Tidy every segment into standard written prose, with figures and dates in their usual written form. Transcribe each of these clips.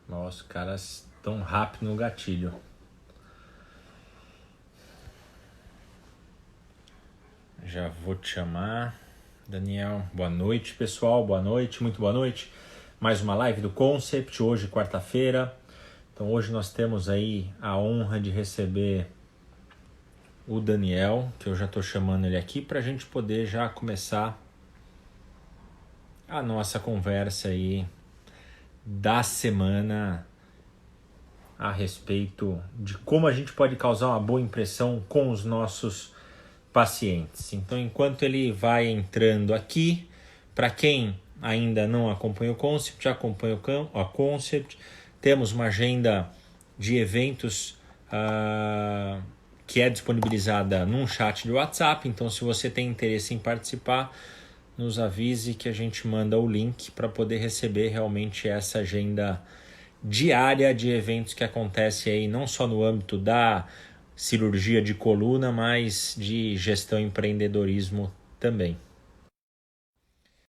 Nossa, os caras tão rápido no gatilho. Já vou te chamar. Daniel, boa noite, pessoal. Boa noite, muito boa noite. Mais uma live do Concept, hoje, quarta-feira. Então, hoje nós temos aí a honra de receber o Daniel, que eu já estou chamando ele aqui, para a gente poder já começar a nossa conversa aí da semana a respeito de como a gente pode causar uma boa impressão com os nossos pacientes. Então, enquanto ele vai entrando aqui, para quem ainda não acompanha o Concept, já acompanha o Concept, temos uma agenda de eventos que é disponibilizada num chat de WhatsApp. Então, se você tem interesse em participar, nos avise que a gente manda o link para poder receber realmente essa agenda diária de eventos que acontece aí não só no âmbito da cirurgia de coluna, mas de gestão e empreendedorismo também.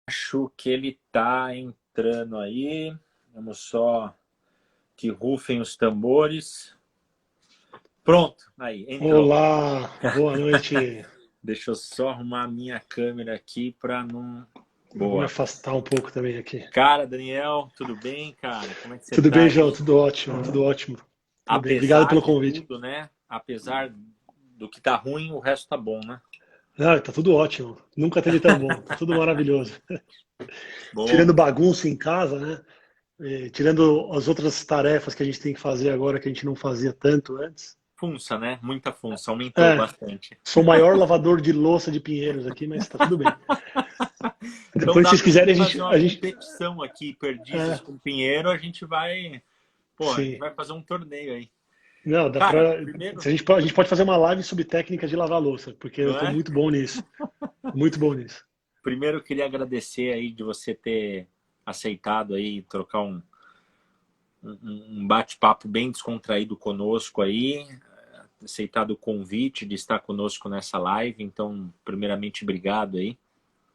Acho que ele está entrando aí. Vamos só que rufem os tambores. Pronto, aí, entrou. Olá, boa noite. Deixa eu só arrumar a minha câmera aqui para não... Vou me afastar um pouco também aqui. Cara, Daniel, tudo bem, cara? Como é que você Tudo tá bem, aí? João? Tudo ótimo, tudo ótimo. Tudo bem. Obrigado Apesar pelo de convite. tudo, né? Apesar do que tá ruim, o resto tá bom, né? Ah, tá tudo ótimo. Nunca teve tão bom. Tá tudo maravilhoso. Bom, Tirando bagunça em casa, né? E tirando as outras tarefas que a gente tem que fazer agora que a gente não fazia tanto antes. funça, né? Muita funça, aumentou bastante. Sou o maior lavador de louça de Pinheiros aqui, mas tá tudo bem. Então Depois, dá se vocês pra gente quiserem, fazer uma a gente... competição aqui, Perdizes com Pinheiro, a gente vai... Pô, a gente Sim. vai fazer um torneio aí. Não, dá Cara, pra... primeiro... A gente pode fazer uma live sobre técnicas de lavar louça, porque eu Não tô é? muito bom nisso. Muito bom nisso. Primeiro eu queria agradecer aí de você ter aceitado aí trocar um bate-papo bem descontraído conosco aí, aceitado o convite de estar conosco nessa live. Então, primeiramente, obrigado aí.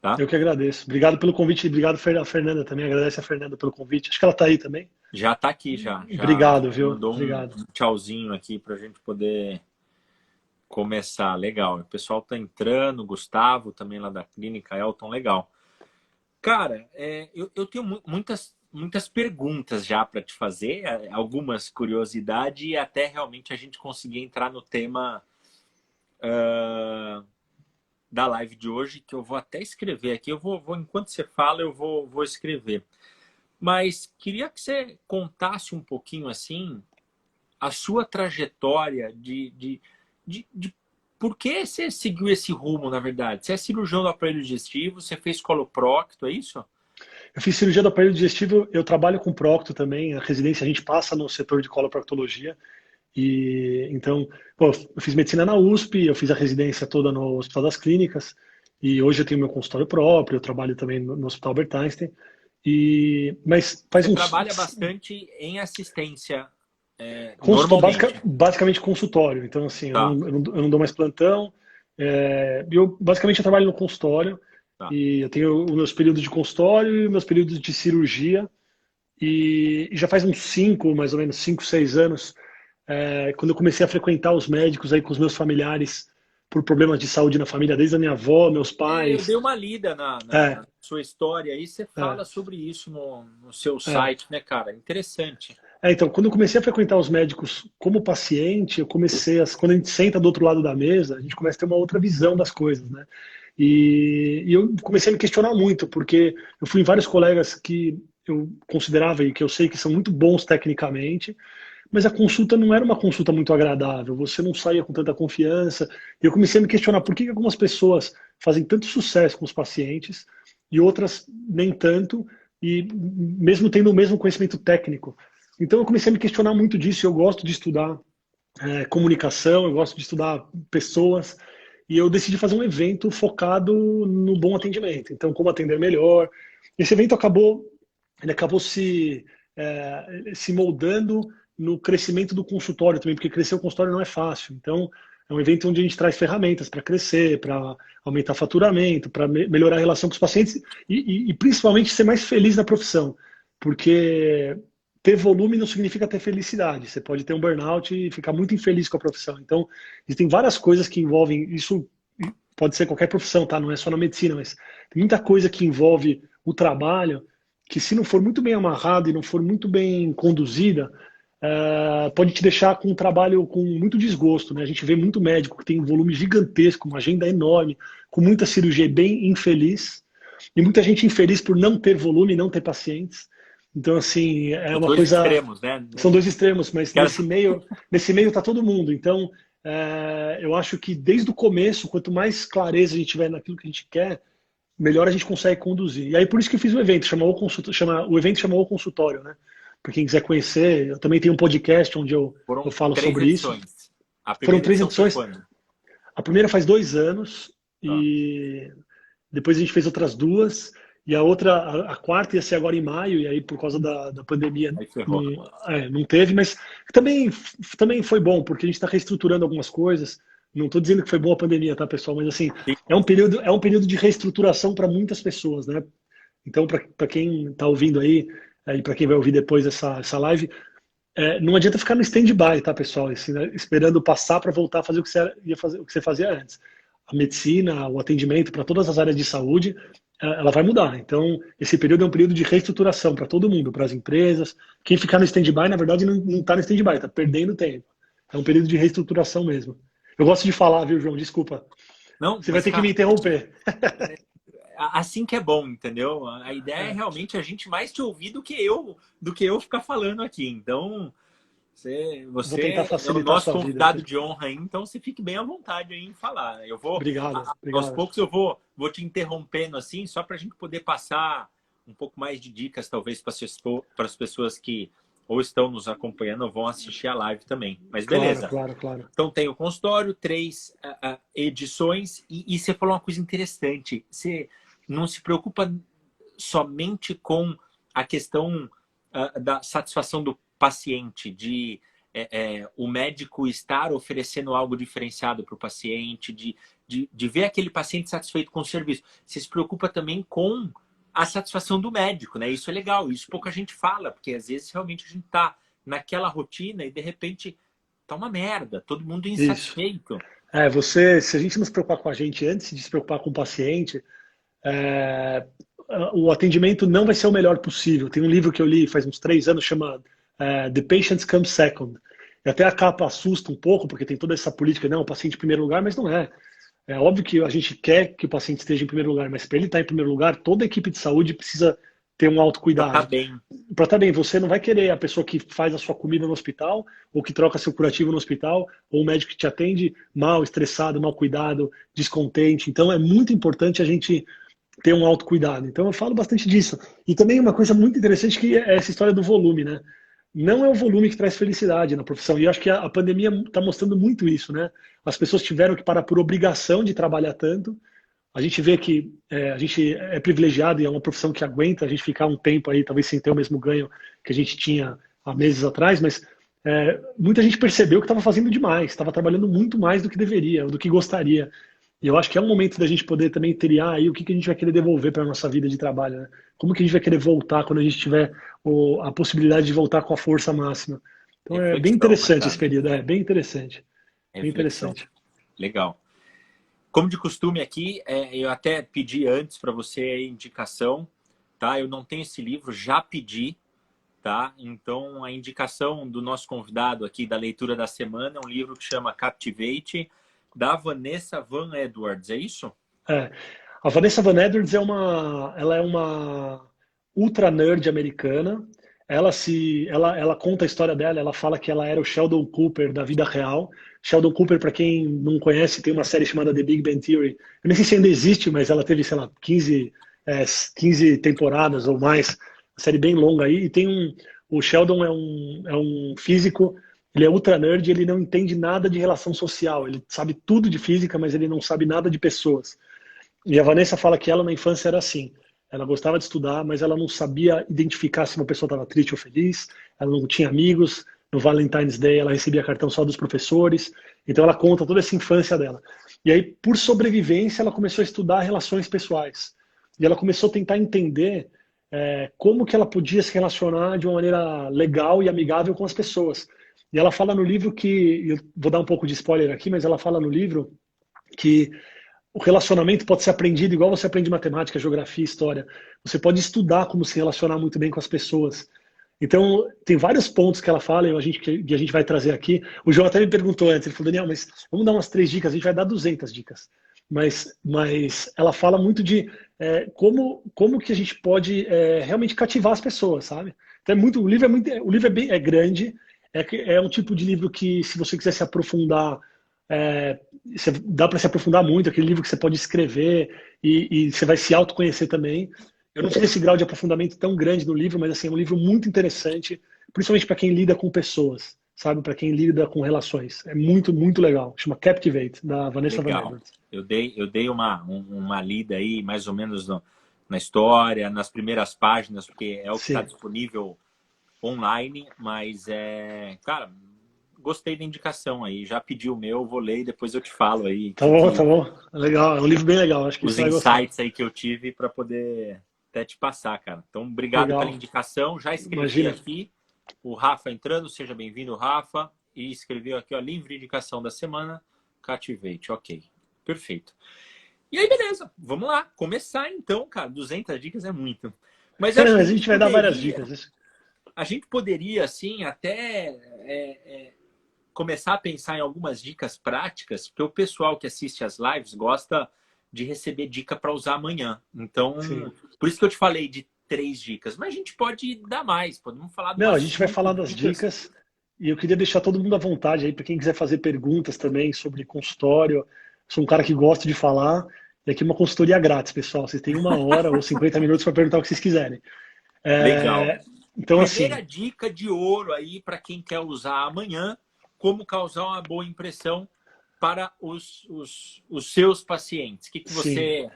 Tá? Eu que agradeço. Obrigado pelo convite e obrigado a Fernanda também. Agradece a Fernanda pelo convite. Acho que ela está aí também. Já está aqui, já Obrigado, viu? mandou Obrigado. um tchauzinho aqui para a gente poder começar. Legal. O pessoal está entrando, Gustavo também lá da clínica, Elton, legal. Cara, eu tenho muitas perguntas já para te fazer, algumas curiosidades e até realmente a gente conseguir entrar no tema da live de hoje, que eu vou até escrever aqui. Eu vou enquanto você fala, eu vou escrever. Mas queria que você contasse um pouquinho assim a sua trajetória de por que você seguiu esse rumo, na verdade? Você é cirurgião do aparelho digestivo, você fez coloprocto, é isso? Eu fiz cirurgia do aparelho digestivo, eu trabalho com procto também. A residência a gente passa no setor de coloproctologia. E então, pô, eu fiz medicina na USP, eu fiz a residência toda no Hospital das Clínicas. E hoje eu tenho meu consultório próprio, eu trabalho também no Hospital Albert Einstein. Mas faz Você uns... trabalha bastante em assistência, Consultório, normalmente. basicamente consultório. Então, assim, Tá, eu não dou mais plantão. Basicamente, eu trabalho no consultório. tá. E eu tenho os meus períodos de consultório e meus períodos de cirurgia. E já faz uns 5, mais ou menos, 5, 6 anos, quando eu comecei a frequentar os médicos aí com os meus familiares por problemas de saúde na família, desde a minha avó, meus Eu pais. dei uma lida É, na sua história aí, você é, fala sobre isso no seu é. site, né, cara? Interessante. Então, quando eu comecei a frequentar os médicos como paciente, quando a gente senta do outro lado da mesa, a gente começa a ter uma outra visão das coisas, né? E eu comecei a me questionar muito, porque eu fui em vários colegas que eu considerava e que eu sei que são muito bons tecnicamente, mas a consulta não era uma consulta muito agradável, você não saía com tanta confiança. E eu comecei a me questionar por que algumas pessoas fazem tanto sucesso com os pacientes e outras nem tanto, e mesmo tendo o mesmo conhecimento técnico. Então eu comecei a me questionar muito disso. Eu gosto de estudar comunicação, eu gosto de estudar pessoas, e eu decidi fazer um evento focado no bom atendimento. Então, como atender melhor. Esse evento ele acabou se moldando no crescimento do consultório também, porque crescer o consultório não é fácil. Então, é um evento onde a gente traz ferramentas para crescer, para aumentar faturamento, para melhorar a relação com os pacientes e principalmente ser mais feliz na profissão. Porque ter volume não significa ter felicidade. Você pode ter um burnout e ficar muito infeliz com a profissão. Então, existem várias coisas que envolvem isso. Pode ser qualquer profissão, tá? Não é só na medicina, mas tem muita coisa que envolve o trabalho que, se não for muito bem amarrada e não for muito bem conduzida, pode te deixar com um trabalho com muito desgosto, né? A gente vê muito médico que tem um volume gigantesco, uma agenda enorme, com muita cirurgia, bem infeliz, e muita gente infeliz por não ter volume, não ter pacientes. Então, assim, é uma coisa... Extremos, né? São dois extremos, mas nesse meio tá todo mundo. Então, eu acho que desde o começo, quanto mais clareza a gente tiver naquilo que a gente quer, melhor a gente consegue conduzir. E aí, por isso que eu fiz o evento, o evento chamou o consultório, né? Para quem quiser conhecer, eu também tenho um podcast onde eu falo sobre edições. Isso. Foram 3 edições. A primeira faz 2 anos e depois a gente fez outras 2. E a outra, a quarta ia ser agora em maio, e aí por causa da pandemia não teve, mas também foi bom, porque a gente está reestruturando algumas coisas. Não estou dizendo que foi boa a pandemia, tá, pessoal? Mas assim, é um período de reestruturação para muitas pessoas, né? Então, para quem está ouvindo aí, e para quem vai ouvir depois essa live, não adianta ficar no stand-by, tá, pessoal? Assim, né, esperando passar para voltar a fazer o que você fazia antes. A medicina, o atendimento para todas as áreas de saúde, ela vai mudar. Então, esse período é um período de reestruturação para todo mundo, para as empresas. Quem ficar no stand-by, na verdade, não está no stand-by, está perdendo tempo. É um período de reestruturação mesmo. Eu gosto de falar, viu, João? Desculpa. Não, você vai ter que me interromper. Assim que é bom, entendeu? A ideia é realmente a gente mais te ouvir do que eu ficar falando aqui. Então, você é o nosso convidado de honra aí, então você fique bem à vontade aí em falar. Eu vou, obrigado. Aos poucos eu vou te interrompendo assim, só para a gente poder passar um pouco mais de dicas, talvez, para as pessoas que ou estão nos acompanhando ou vão assistir a live também. Mas beleza. Claro. Então tem o consultório, 3 edições, e você falou uma coisa interessante. Você não se preocupa somente com a questão da satisfação do paciente, de o médico estar oferecendo algo diferenciado para o paciente, de ver aquele paciente satisfeito com o serviço. Você se preocupa também com a satisfação do médico, né? Isso é legal, isso pouca gente fala, porque às vezes realmente a gente tá naquela rotina e de repente tá uma merda, todo mundo insatisfeito. Se a gente não se preocupar com a gente antes de se preocupar com o paciente, o atendimento não vai ser o melhor possível. Tem um livro que eu li faz uns 3 anos, chama The Patient Comes Second. E até a capa assusta um pouco, porque tem toda essa política, não, o paciente em primeiro lugar, mas não é. É óbvio que a gente quer que o paciente esteja em primeiro lugar, mas para ele estar em primeiro lugar, toda a equipe de saúde precisa ter um autocuidado. Para estar bem, você não vai querer a pessoa que faz a sua comida no hospital, ou que troca seu curativo no hospital, ou o médico que te atende mal, estressado, mal cuidado, descontente. Então é muito importante a gente ter um autocuidado. Então eu falo bastante disso. E também uma coisa muito interessante que é essa história do volume, né? Não é o volume que traz felicidade na profissão. E eu acho que a pandemia está mostrando muito isso, né? As pessoas tiveram que parar por obrigação de trabalhar tanto. A gente vê que a gente é privilegiado e é uma profissão que aguenta a gente ficar um tempo aí, talvez sem ter o mesmo ganho que a gente tinha há meses atrás, mas muita gente percebeu que estava fazendo demais, estava trabalhando muito mais do que deveria, do que gostaria. E eu acho que é um momento da gente poder também triar aí o que a gente vai querer devolver para a nossa vida de trabalho, né? Como que a gente vai querer voltar quando a gente tiver a possibilidade de voltar com a força máxima. Então é bem interessante esse período, bem interessante. Bem interessante. Legal. Como de costume aqui, eu até pedi antes para você a indicação, tá? Eu não tenho esse livro, já pedi, tá? Então a indicação do nosso convidado aqui da leitura da semana é um livro que chama Captivate, da Vanessa Van Edwards, é isso? A Vanessa Van Edwards ela é uma ultra nerd americana. Ela conta a história dela, ela fala que ela era o Sheldon Cooper da vida real. Sheldon Cooper, para quem não conhece, tem uma série chamada The Big Bang Theory. Eu nem sei se ainda existe, mas ela teve, sei lá, 15 temporadas ou mais. Uma série bem longa aí. E o Sheldon é um físico, ele é ultra nerd, ele não entende nada de relação social. Ele sabe tudo de física, mas ele não sabe nada de pessoas. E a Vanessa fala que ela na infância era assim. Ela gostava de estudar, mas ela não sabia identificar se uma pessoa estava triste ou feliz. Ela não tinha amigos. No Valentine's Day ela recebia cartão só dos professores. Então ela conta toda essa infância dela. E aí, por sobrevivência, ela começou a estudar relações pessoais. E ela começou a tentar entender como que ela podia se relacionar de uma maneira legal e amigável com as pessoas. E ela fala no livro que, eu vou dar um pouco de spoiler aqui, mas ela fala no livro que o relacionamento pode ser aprendido igual você aprende matemática, geografia, história. Você pode estudar como se relacionar muito bem com as pessoas. Então, tem vários pontos que ela fala e que a gente vai trazer aqui. O João até me perguntou antes, ele falou, Daniel, mas vamos dar umas 3 dicas, a gente vai dar 200 dicas. Mas ela fala muito de como que a gente pode realmente cativar as pessoas, sabe? Então, o livro é grande, é um tipo de livro que, se você quiser se aprofundar, dá para se aprofundar muito, aquele livro que você pode escrever e você vai se autoconhecer também. Eu não fiz esse grau de aprofundamento tão grande no livro, mas assim, é um livro muito interessante, principalmente para quem lida com pessoas, sabe? Para quem lida com relações. É muito, muito legal. Chama Captivate, da Vanessa Van Legal. Edwards. Eu dei uma lida aí, mais ou menos na história, nas primeiras páginas, porque é o que está Sim. disponível online, mas cara, gostei da indicação aí. Já pedi o meu, vou ler e depois eu te falo aí Tá bom, tá bom. Legal, é um livro bem legal, acho que os você vai gostar. insights aí que eu tive para poder até te passar, cara. Então, obrigado pela Legal. indicação. Já escrevi Imagina. aqui. O Rafa entrando, seja bem-vindo, Rafa. E escreveu aqui, ó, livre indicação da semana, Captivate. Ok, perfeito. E aí, beleza. Vamos lá. Começar então, cara. 200 dicas é muito. Mas acho que Mas a gente vai dar várias dicas. a gente poderia, assim, até começar a pensar em algumas dicas práticas, porque o pessoal que assiste as lives gosta de receber dica para usar amanhã. Então, Sim. por isso que eu te falei de 3 dicas. Mas a gente pode dar mais. Podemos falar de Não, a umas gente vai 5 falar das dicas. dicas e eu queria deixar todo mundo à vontade aí para quem quiser fazer perguntas também sobre consultório. Sou um cara que gosta de falar. E aqui é uma consultoria grátis, pessoal. Vocês têm 1 hora ou 50 minutos para perguntar o que vocês quiserem. Legal. Então, Primeira assim, dica de ouro aí para quem quer usar amanhã, como causar uma boa impressão para os seus pacientes. O que sim. você...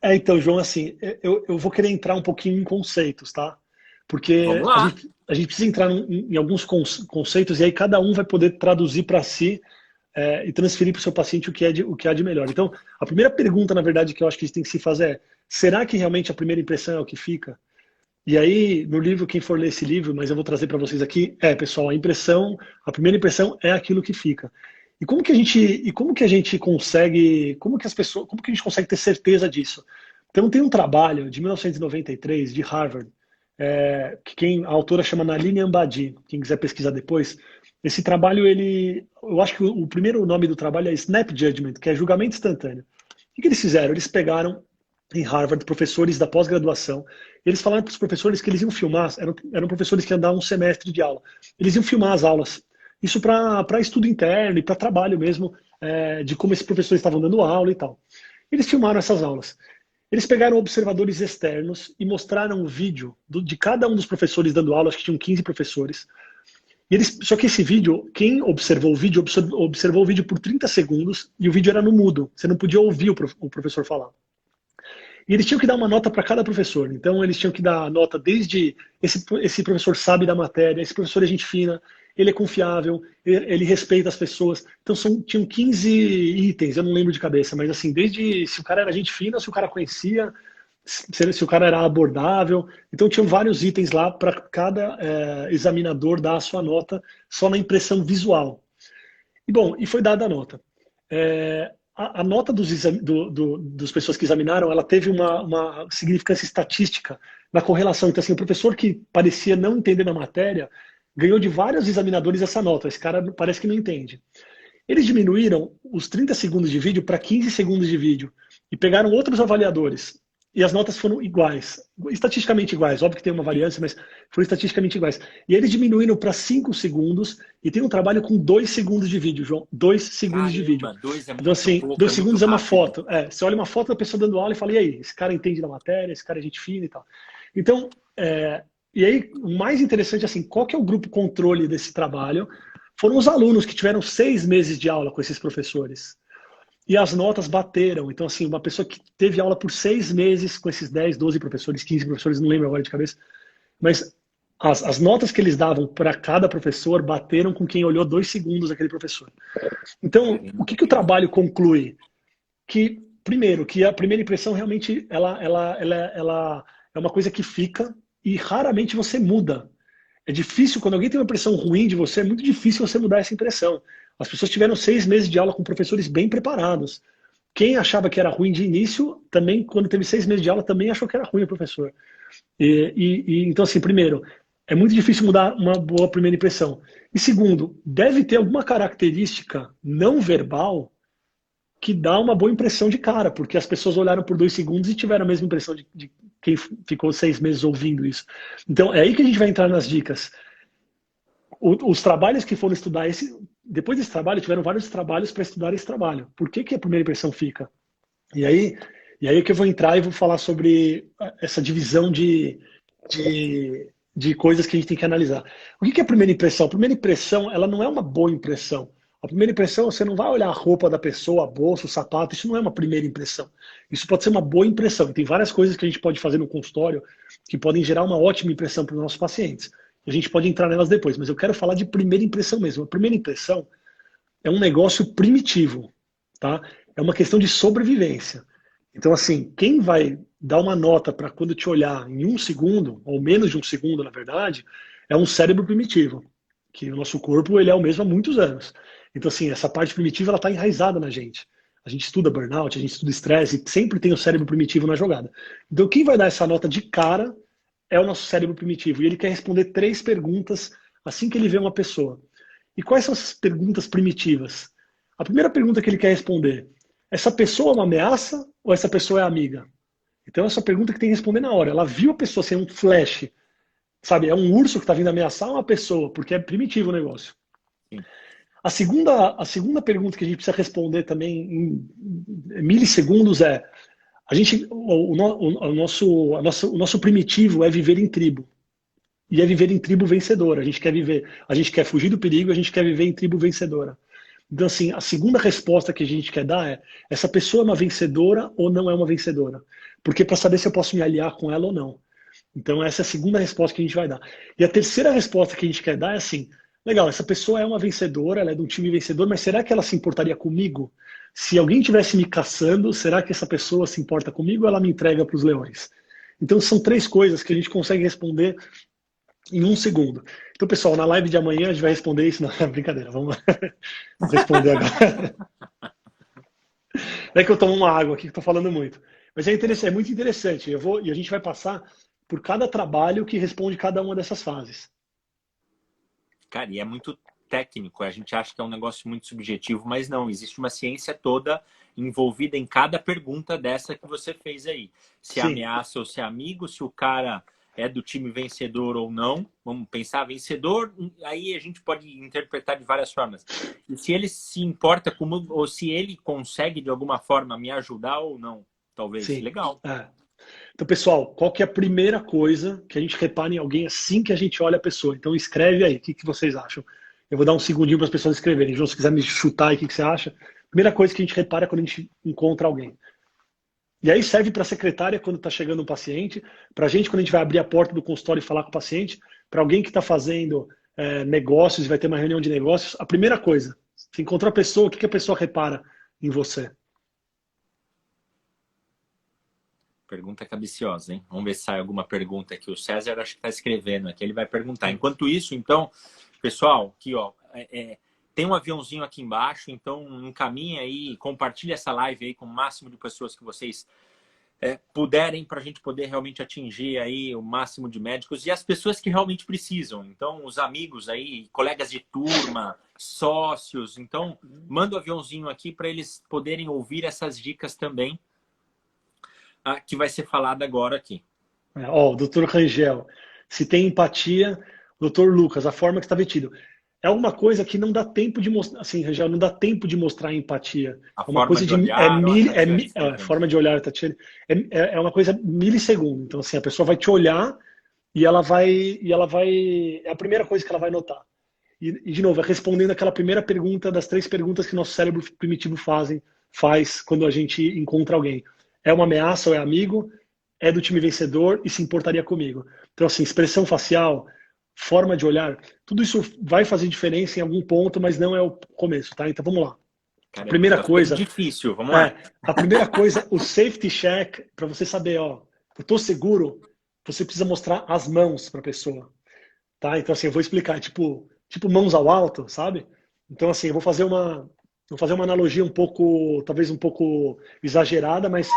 Então, João, assim, eu vou querer entrar um pouquinho em conceitos, tá? Vamos Porque a lá. gente, a gente precisa entrar em alguns conceitos e aí cada um vai poder traduzir para si e transferir para o seu paciente o que há de melhor. Então, a primeira pergunta, na verdade, que eu acho que a gente tem que se fazer é: será que realmente a primeira impressão é o que fica? E aí, no livro, quem for ler esse livro, mas eu vou trazer para vocês aqui, pessoal, a primeira impressão é aquilo que fica. Como que a gente consegue, como que a gente consegue ter certeza disso? Então, tem um trabalho de 1993 de Harvard, a autora chama Nalini Ambady, quem quiser pesquisar depois. Esse trabalho, eu acho que o primeiro nome do trabalho é Snap Judgment, que é julgamento instantâneo. O que eles fizeram? Eles pegaram em Harvard professores da pós-graduação. Eles falaram para os professores que eles iam filmar, eram professores que iam dar um semestre de aula. Eles iam filmar as aulas. Isso para estudo interno e para trabalho mesmo, de como esses professores estavam dando aula e tal. Eles filmaram essas aulas. Eles pegaram observadores externos e mostraram o vídeo de cada um dos professores dando aula, acho que tinham 15 professores. Só que esse vídeo, quem observou o vídeo, observou o vídeo por 30 segundos e o vídeo era no mudo. Você não podia ouvir o professor falar. E eles tinham que dar uma nota para cada professor. Então, eles tinham que dar nota desde esse professor sabe da matéria, esse professor é gente fina, ele é confiável, ele respeita as pessoas. Então, tinham 15 itens, eu não lembro de cabeça, mas assim, desde se o cara era gente fina, se o cara conhecia, se o cara era abordável. Então, tinham vários itens lá para cada examinador dar a sua nota só na impressão visual. E foi dada a nota. A nota dos pessoas que examinaram, ela teve uma significância estatística na correlação. Então, assim, o professor que parecia não entender na matéria ganhou de vários examinadores essa nota. Esse cara parece que não entende. Eles diminuíram os 30 segundos de vídeo para 15 segundos de vídeo e pegaram outros avaliadores. E as notas foram iguais, estatisticamente iguais. Óbvio que tem uma variância, mas foram estatisticamente iguais. E eles diminuíram para 5 segundos e tem um trabalho com 2 segundos de vídeo, João. 2 segundos de vídeo. Caramba, 2 é Então, muito assim, pouco, 2 é muito segundos é uma rápido. foto. Você olha uma foto da pessoa dando aula e fala, e aí, esse cara entende da matéria, esse cara é gente fina e tal. Então, e aí, o mais interessante, assim, qual que é o grupo controle desse trabalho? Foram os alunos que tiveram 6 meses de aula com esses professores. E as notas bateram. Então, assim, uma pessoa que teve aula por 6 meses com esses 10, 12 professores, 15 professores, não lembro agora de cabeça, mas as notas que eles davam para cada professor bateram com quem olhou 2 segundos aquele professor. Então, o que o trabalho conclui? Que, primeiro, que a primeira impressão realmente ela é uma coisa que fica e raramente você muda. É difícil, quando alguém tem uma impressão ruim de você, é muito difícil você mudar essa impressão. As pessoas tiveram 6 meses de aula com professores bem preparados. Quem achava que era ruim de início, também, quando teve 6 meses de aula, também achou que era ruim o professor. Então, assim, primeiro, é muito difícil mudar uma boa primeira impressão. E segundo, deve ter alguma característica não verbal que dá uma boa impressão de cara, porque as pessoas olharam por 2 segundos e tiveram a mesma impressão de quem ficou 6 meses ouvindo isso. Então, é aí que a gente vai entrar nas dicas. Os trabalhos que foram estudar depois desse trabalho, tiveram vários trabalhos para estudar esse trabalho. Por que a primeira impressão fica? E aí é que eu vou entrar e vou falar sobre essa divisão de coisas que a gente tem que analisar. O que é a primeira impressão? A primeira impressão, ela não é uma boa impressão. A primeira impressão, você não vai olhar a roupa da pessoa, a bolsa, o sapato, isso não é uma primeira impressão. Isso pode ser uma boa impressão. Tem várias coisas que a gente pode fazer no consultório que podem gerar uma ótima impressão para os nossos pacientes. A gente pode entrar nelas depois, mas eu quero falar de primeira impressão mesmo. A primeira impressão é um negócio primitivo, tá? É uma questão de sobrevivência. Então, assim, quem vai dar uma nota para quando te olhar em 1 segundo, ou menos de 1 segundo, na verdade, é um cérebro primitivo, que o nosso corpo ele é o mesmo há muitos anos. Então, assim, essa parte primitiva ela está enraizada na gente. A gente estuda burnout, a gente estuda estresse, e sempre tem o cérebro primitivo na jogada. Então, quem vai dar essa nota de cara é o nosso cérebro primitivo. E ele quer responder 3 perguntas assim que ele vê uma pessoa. E quais são essas perguntas primitivas? A primeira pergunta que ele quer responder: essa pessoa é uma ameaça ou essa pessoa é amiga? Então, essa pergunta que tem que responder na hora. Ela viu a pessoa ser um flash, sabe? É um urso que está vindo ameaçar uma pessoa, porque é primitivo o negócio. Sim. A segunda pergunta que a gente precisa responder também em milissegundos é: o nosso primitivo é viver em tribo. E é viver em tribo vencedora. A gente quer fugir do perigo, a gente quer viver em tribo vencedora. Então, assim, a segunda resposta que a gente quer dar é: essa pessoa é uma vencedora ou não é uma vencedora? Porque para saber se eu posso me aliar com ela ou não. Então, essa é a segunda resposta que a gente vai dar. E a terceira resposta que a gente quer dar é assim: legal, essa pessoa é uma vencedora, ela é de um time vencedor, mas será que ela se importaria comigo? Se alguém estivesse me caçando, será que essa pessoa se importa comigo ou ela me entrega para os leões? Então, são 3 coisas que a gente consegue responder em 1 segundo. Então, pessoal, na live de amanhã a gente vai responder isso. Não, brincadeira, vamos responder agora. Não é que eu tomo uma água aqui que estou falando muito. Mas é muito interessante. E a gente vai passar por cada trabalho que responde cada uma dessas fases. Cara, e é muito técnico. A gente acha que é um negócio muito subjetivo, mas não. Existe uma ciência toda envolvida em cada pergunta dessa que você fez aí. Se é ameaça ou se é amigo, se o cara é do time vencedor ou não. Vamos pensar, vencedor, aí a gente pode interpretar de várias formas. E se ele se importa comigo, ou se ele consegue de alguma forma me ajudar ou não, talvez. Sim. Legal. Então, pessoal, qual que é a primeira coisa que a gente repara em alguém assim que a gente olha a pessoa? Então, escreve aí, o que vocês acham? Eu vou dar um segundinho para as pessoas escreverem. João, se quiser me chutar aí, o que você acha? Primeira coisa que a gente repara quando a gente encontra alguém. E aí serve para a secretária quando está chegando um paciente, para a gente quando a gente vai abrir a porta do consultório e falar com o paciente, para alguém que está fazendo negócios e vai ter uma reunião de negócios. A primeira coisa, se encontrar a pessoa, o que a pessoa repara em você? Pergunta cabiciosa, hein? Vamos ver se sai alguma pergunta aqui. O César acho que está escrevendo aqui, ele vai perguntar. Enquanto isso, então, pessoal, aqui ó, tem um aviãozinho aqui embaixo, então encaminha aí, compartilha essa live aí com o máximo de pessoas que vocês puderem, para a gente poder realmente atingir aí o máximo de médicos e as pessoas que realmente precisam. Então, os amigos aí, colegas de turma, sócios, então manda o aviãozinho aqui para eles poderem ouvir essas dicas também, que vai ser falada agora aqui. O doutor Rangel, se tem empatia, doutor Lucas, a forma que está vestido. É uma coisa que não dá tempo de mostrar, assim, Rangel, não dá tempo de mostrar empatia. A uma coisa de olhar, forma de olhar, Tatiana, é uma coisa milissegundo. Então, assim, a pessoa vai te olhar e ela vai, é a primeira coisa que ela vai notar. E de novo, respondendo aquela primeira pergunta das 3 perguntas que nosso cérebro primitivo faz quando a gente encontra alguém. É uma ameaça ou é amigo? É do time vencedor e se importaria comigo? Então, assim, expressão facial, forma de olhar, tudo isso vai fazer diferença em algum ponto, mas não é o começo, tá? Então, vamos lá. Caramba, a primeira coisa... difícil, vamos lá. A primeira coisa, o safety check, para você saber, ó, eu tô seguro, você precisa mostrar as mãos para a pessoa, tá? Então, assim, eu vou explicar, tipo mãos ao alto, sabe? Então, assim, eu vou fazer uma analogia um pouco, talvez um pouco exagerada, mas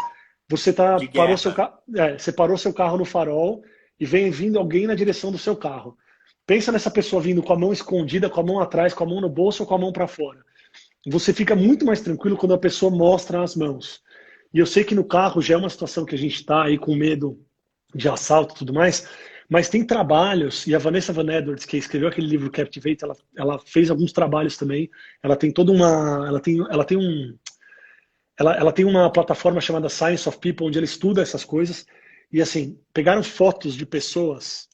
você De parou seu guerra. carro, você parou seu carro no farol e vem vindo alguém na direção do seu carro. Pensa nessa pessoa vindo com a mão escondida, com a mão atrás, com a mão no bolso ou com a mão para fora. Você fica muito mais tranquilo quando a pessoa mostra as mãos. E eu sei que no carro já é uma situação que a gente está aí com medo de assalto e tudo mais, mas tem trabalhos, e a Vanessa Van Edwards, que escreveu aquele livro Captivate, ela fez alguns trabalhos também. Ela tem toda uma. Ela tem uma plataforma chamada Science of People, onde ela estuda essas coisas. E assim, pegaram fotos de pessoas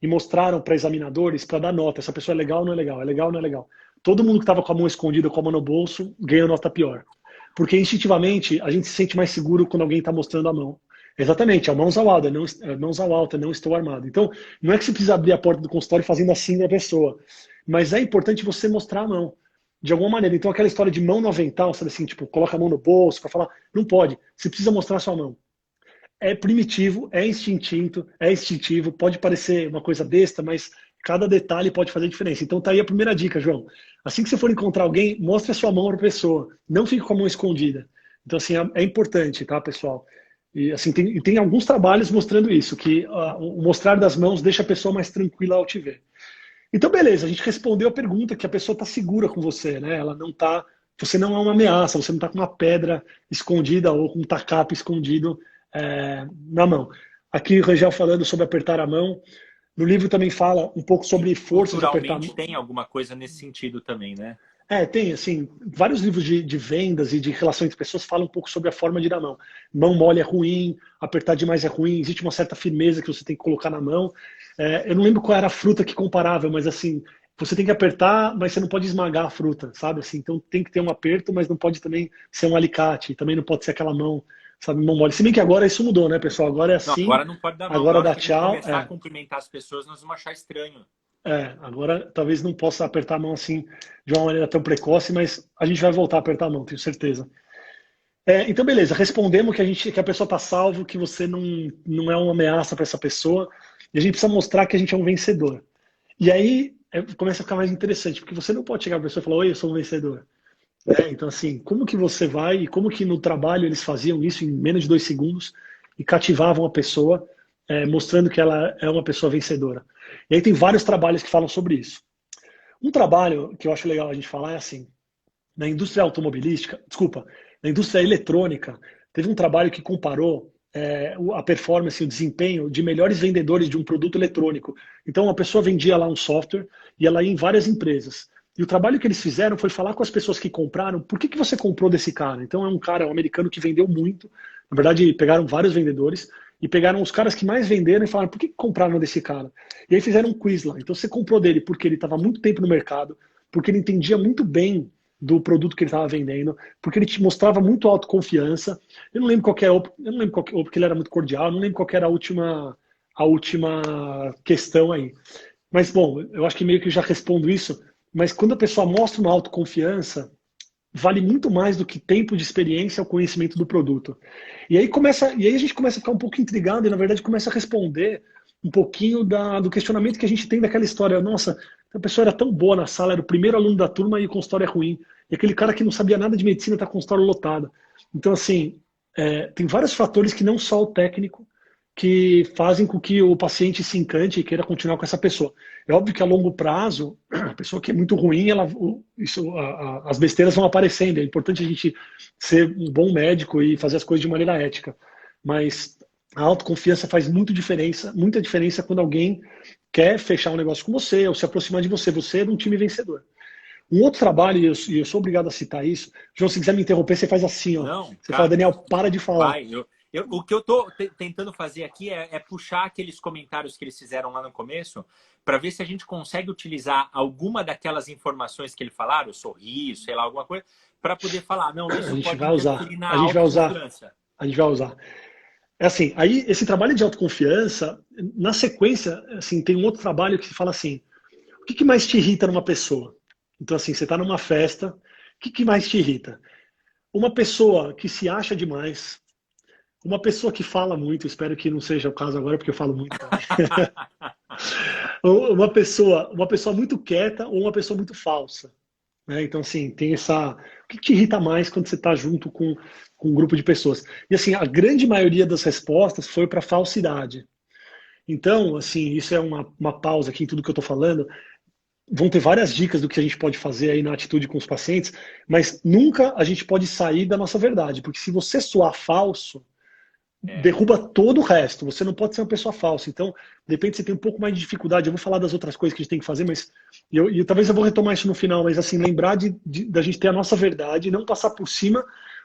e mostraram para examinadores para dar nota. Essa pessoa é legal ou não é legal? É legal ou não é legal? Todo mundo que estava com a mão escondida, com a mão no bolso, ganhou nota pior. Porque instintivamente a gente se sente mais seguro quando alguém está mostrando a mão. Exatamente, é mãos ao alto, mãos ao alto, não estou armado. Então, não é que você precisa abrir a porta do consultório fazendo assim da pessoa, mas é importante você mostrar a mão, de alguma maneira. Então, aquela história de mão no avental, sabe assim, tipo, coloca a mão no bolso para falar, não pode, você precisa mostrar a sua mão. É primitivo, é instintivo, pode parecer uma coisa besta, mas cada detalhe pode fazer diferença. Então tá aí a primeira dica, João. Assim que você for encontrar alguém, mostre a sua mão para a pessoa. Não fique com a mão escondida. Então, assim, é importante, tá, pessoal? E assim, tem alguns trabalhos mostrando isso, que o mostrar das mãos deixa a pessoa mais tranquila ao te ver. Então, beleza, a gente respondeu a pergunta que a pessoa está segura com você, né? Ela não tá, você não é uma ameaça, você não está com uma pedra escondida ou com um tacape escondido na mão. Aqui o Rangel falando sobre apertar a mão. No livro também fala um pouco sobre força de apertar a Culturalmente mão. tem alguma coisa nesse sentido também, né? Tem, assim, vários livros de vendas e de relação entre pessoas falam um pouco sobre a forma de dar a mão. Mão mole é ruim, apertar demais é ruim, existe uma certa firmeza que você tem que colocar na mão. Eu não lembro qual era a fruta que comparava, mas assim, você tem que apertar, mas você não pode esmagar a fruta, sabe? Assim, então tem que ter um aperto, mas não pode também ser um alicate, também não pode ser aquela mão, sabe, mão mole. Se bem que agora isso mudou, né, pessoal? Agora é Não, assim, agora não pode dar mão. Na agora hora dá que a gente tchau. começar a cumprimentar as pessoas, nós vamos achar estranho. Agora talvez não possa apertar a mão assim de uma maneira tão precoce, mas a gente vai voltar a apertar a mão, tenho certeza. Então, beleza, respondemos que a pessoa está salvo, que você não é uma ameaça para essa pessoa, e a gente precisa mostrar que a gente é um vencedor. E aí começa a ficar mais interessante, porque você não pode chegar para a pessoa e falar, oi, eu sou um vencedor. Então, assim, como que você vai, e como que no trabalho eles faziam isso em menos de 2 segundos e cativavam a pessoa, mostrando que ela é uma pessoa vencedora. E aí tem vários trabalhos que falam sobre isso. Um trabalho que eu acho legal a gente falar é assim, na indústria automobilística, desculpa, na indústria eletrônica, teve um trabalho que comparou a performance e o desempenho de melhores vendedores de um produto eletrônico. Então, uma pessoa vendia lá um software e ela ia em várias empresas. E o trabalho que eles fizeram foi falar com as pessoas que compraram, por que você comprou desse cara? Então, é um cara, um americano que vendeu muito. Na verdade, pegaram vários vendedores e pegaram os caras que mais venderam e falaram, por que compraram desse cara? E aí fizeram um quiz lá. Então, você comprou dele porque ele estava muito tempo no mercado, porque ele entendia muito bem do produto que ele estava vendendo, porque ele te mostrava muito autoconfiança. Eu não lembro qual era, eu não lembro qual, porque ele era muito cordial, eu não lembro qual era a última questão aí. Mas, bom, eu acho que meio que já respondo isso, mas quando a pessoa mostra uma autoconfiança, vale muito mais do que tempo de experiência ou conhecimento do produto. E aí a gente começa a ficar um pouco intrigado e, na verdade, começa a responder um pouquinho do questionamento que a gente tem daquela história. Nossa, a pessoa era tão boa na sala, era o primeiro aluno da turma e o consultório é ruim. E aquele cara que não sabia nada de medicina está com o consultório lotado. Então, assim, tem vários fatores que não só o técnico que fazem com que o paciente se encante e queira continuar com essa pessoa. É óbvio que a longo prazo, a pessoa que é muito ruim, as besteiras vão aparecendo. É importante a gente ser um bom médico e fazer as coisas de maneira ética. Mas a autoconfiança faz muita diferença quando alguém quer fechar um negócio com você ou se aproximar de você. Você é um time vencedor. Um outro trabalho, e eu sou obrigado a citar isso, João, se quiser me interromper, você faz assim, ó. Não, Você cara, fala, Daniel, para de falar. Vai, o que eu estou tentando fazer aqui é puxar aqueles comentários que eles fizeram lá no começo para ver se a gente consegue utilizar alguma daquelas informações que eles falaram, sorriso, sei lá, alguma coisa, para poder falar, não, isso pode interferir na autoconfiança. A gente vai usar. É assim, aí esse trabalho de autoconfiança, na sequência, assim, tem um outro trabalho que fala assim, o que mais te irrita numa pessoa? Então, assim, você está numa festa, o que mais te irrita? Uma pessoa que se acha demais, Uma pessoa que fala muito, espero que não seja o caso agora, porque eu falo muito também. Uma pessoa muito quieta ou uma pessoa muito falsa, né? Então, assim, tem essa. O que te irrita mais quando você está junto com um grupo de pessoas? E, assim, a grande maioria das respostas foi para falsidade. Então, assim, isso é uma pausa aqui em tudo que eu estou falando. Vão ter várias dicas do que a gente pode fazer aí na atitude com os pacientes, mas nunca a gente pode sair da nossa verdade, porque se você soar falso, derruba todo o resto. Você não pode ser uma pessoa falsa. Então, de repente você tem um pouco mais de dificuldade. Eu vou falar das outras coisas que a gente tem que fazer, mas talvez eu vou retomar isso no final, mas assim, lembrar da gente ter a nossa verdade e não passar por cima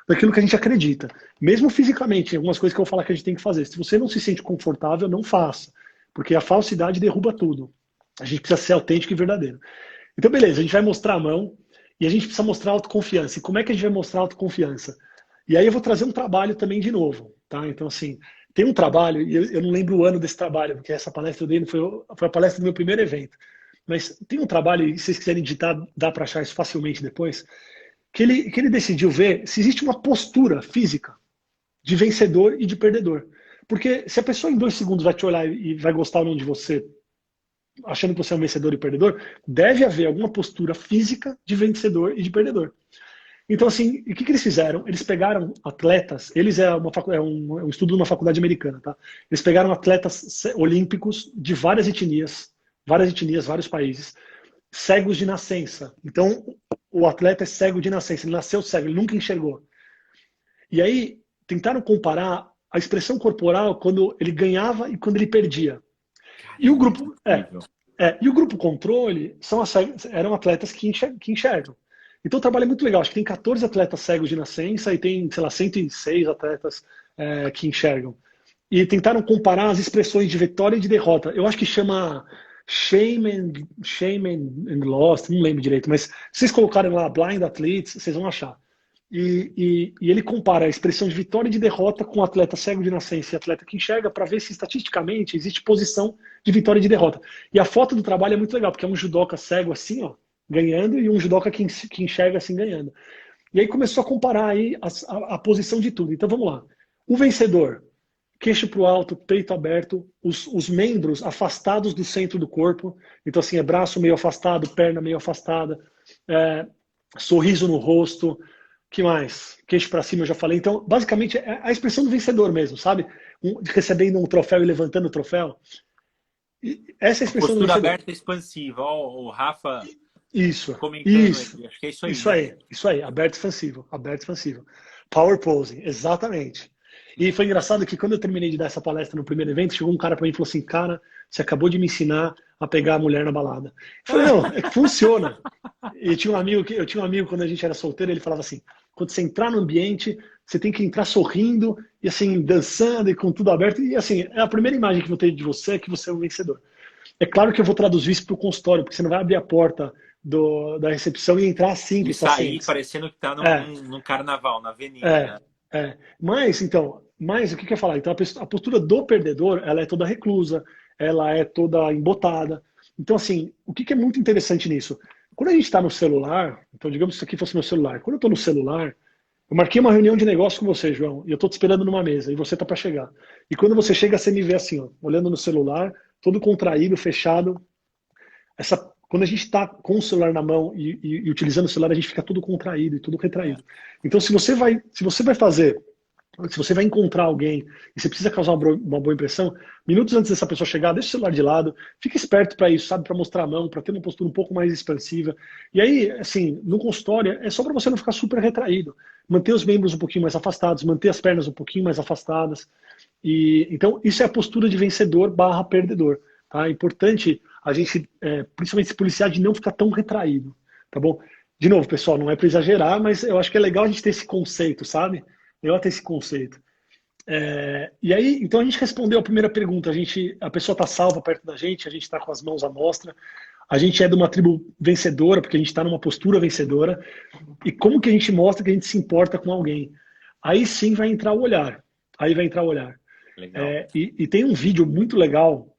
daquilo que a gente acredita. Mesmo fisicamente, algumas coisas que eu vou falar que a gente tem que fazer. Se você não se sente confortável, não faça. Porque a falsidade derruba tudo. A gente precisa ser autêntico e verdadeiro. Então, beleza, a gente vai mostrar a mão e a gente precisa mostrar autoconfiança. E como é que a gente vai mostrar autoconfiança? E aí eu vou trazer um trabalho também de novo, tá? Então, assim, tem um trabalho, e eu não lembro o ano desse trabalho, porque essa palestra eu dei foi a palestra do meu primeiro evento. Mas tem um trabalho, e se vocês quiserem digitar, dá para achar isso facilmente depois, que ele decidiu ver se existe uma postura física de vencedor e de perdedor. Porque se a pessoa em 2 segundos vai te olhar e vai gostar ou não de você, achando que você é um vencedor e perdedor, deve haver alguma postura física de vencedor e de perdedor. Então, assim, o que eles fizeram? Eles pegaram atletas, é um estudo de uma faculdade americana, tá? Eles pegaram atletas olímpicos de várias etnias, vários países, cegos de nascença. Então, o atleta é cego de nascença, ele nasceu cego, ele nunca enxergou. E aí, tentaram comparar a expressão corporal quando ele ganhava e quando ele perdia. E o grupo, e o grupo controle eram atletas que enxergam. Então o trabalho é muito legal. Acho que tem 14 atletas cegos de nascença e tem, sei lá, 106 atletas que enxergam. E tentaram comparar as expressões de vitória e de derrota. Eu acho que chama shame and loss, não lembro direito, mas se vocês colocarem lá blind athletes, vocês vão achar. E ele compara a expressão de vitória e de derrota com o atleta cego de nascença e atleta que enxerga para ver se estatisticamente existe posição de vitória e de derrota. E a foto do trabalho é muito legal, porque é um judoca cego assim, ó, ganhando, e um judoca que enxerga assim ganhando. E aí começou a comparar aí a posição de tudo. Então vamos lá. O vencedor, queixo para o alto, peito aberto, os membros afastados do centro do corpo. Então assim, é braço meio afastado, perna meio afastada, sorriso no rosto. Que mais? Queixo para cima, eu já falei. Então, basicamente, é a expressão do vencedor mesmo, sabe? Recebendo um troféu e levantando o troféu. E essa é a expressão do postura vencedor. aberta e expansiva. Ó, o Rafa Isso, comentando isso. aqui. Acho que é isso aí. Isso aí. Aberto e expansivo. Aberto e expansivo. Power posing, exatamente. E foi engraçado que quando eu terminei de dar essa palestra no primeiro evento, chegou um cara para mim e falou assim, cara, você acabou de me ensinar a pegar a mulher na balada. Eu falei, não, é que funciona. E eu tinha um amigo quando a gente era solteiro, ele falava assim, quando você entrar no ambiente, você tem que entrar sorrindo e assim, dançando e com tudo aberto. E assim, é a primeira imagem que eu vou ter de você é que você é um vencedor. É claro que eu vou traduzir isso para o consultório, porque você não vai abrir a porta da recepção e entrar assim e sair parecendo que está num carnaval, na avenida. Mas o que eu ia falar? Então, a postura do perdedor, ela é toda reclusa, ela é toda embotada. Então, assim, o que é muito interessante nisso? Quando a gente está no celular, então digamos que isso aqui fosse meu celular. Quando eu estou no celular, eu marquei uma reunião de negócio com você, João, e eu estou te esperando numa mesa, e você está para chegar. E quando você chega, você me vê assim, ó, olhando no celular, todo contraído, fechado. Quando a gente está com o celular na mão e utilizando o celular, a gente fica todo contraído e tudo retraído. Então, se você vai encontrar alguém e você precisa causar uma boa impressão, minutos antes dessa pessoa chegar, deixa o celular de lado, fica esperto para isso, sabe? Para mostrar a mão, para ter uma postura um pouco mais expansiva. E aí, assim, no consultório, é só para você não ficar super retraído. Manter os membros um pouquinho mais afastados, manter as pernas um pouquinho mais afastadas. Então, isso é a postura de vencedor / perdedor. Tá? É importante a gente, principalmente se policiar, de não ficar tão retraído. Tá bom? De novo, pessoal, não é para exagerar, mas eu acho que é legal a gente ter esse conceito, sabe? Eu ter esse conceito. E aí, então a gente respondeu a primeira pergunta. A pessoa está salva perto da gente, a gente está com as mãos à mostra. A gente é de uma tribo vencedora, porque a gente está numa postura vencedora. E como que a gente mostra que a gente se importa com alguém? Aí sim vai entrar o olhar. Legal. E tem um vídeo muito legal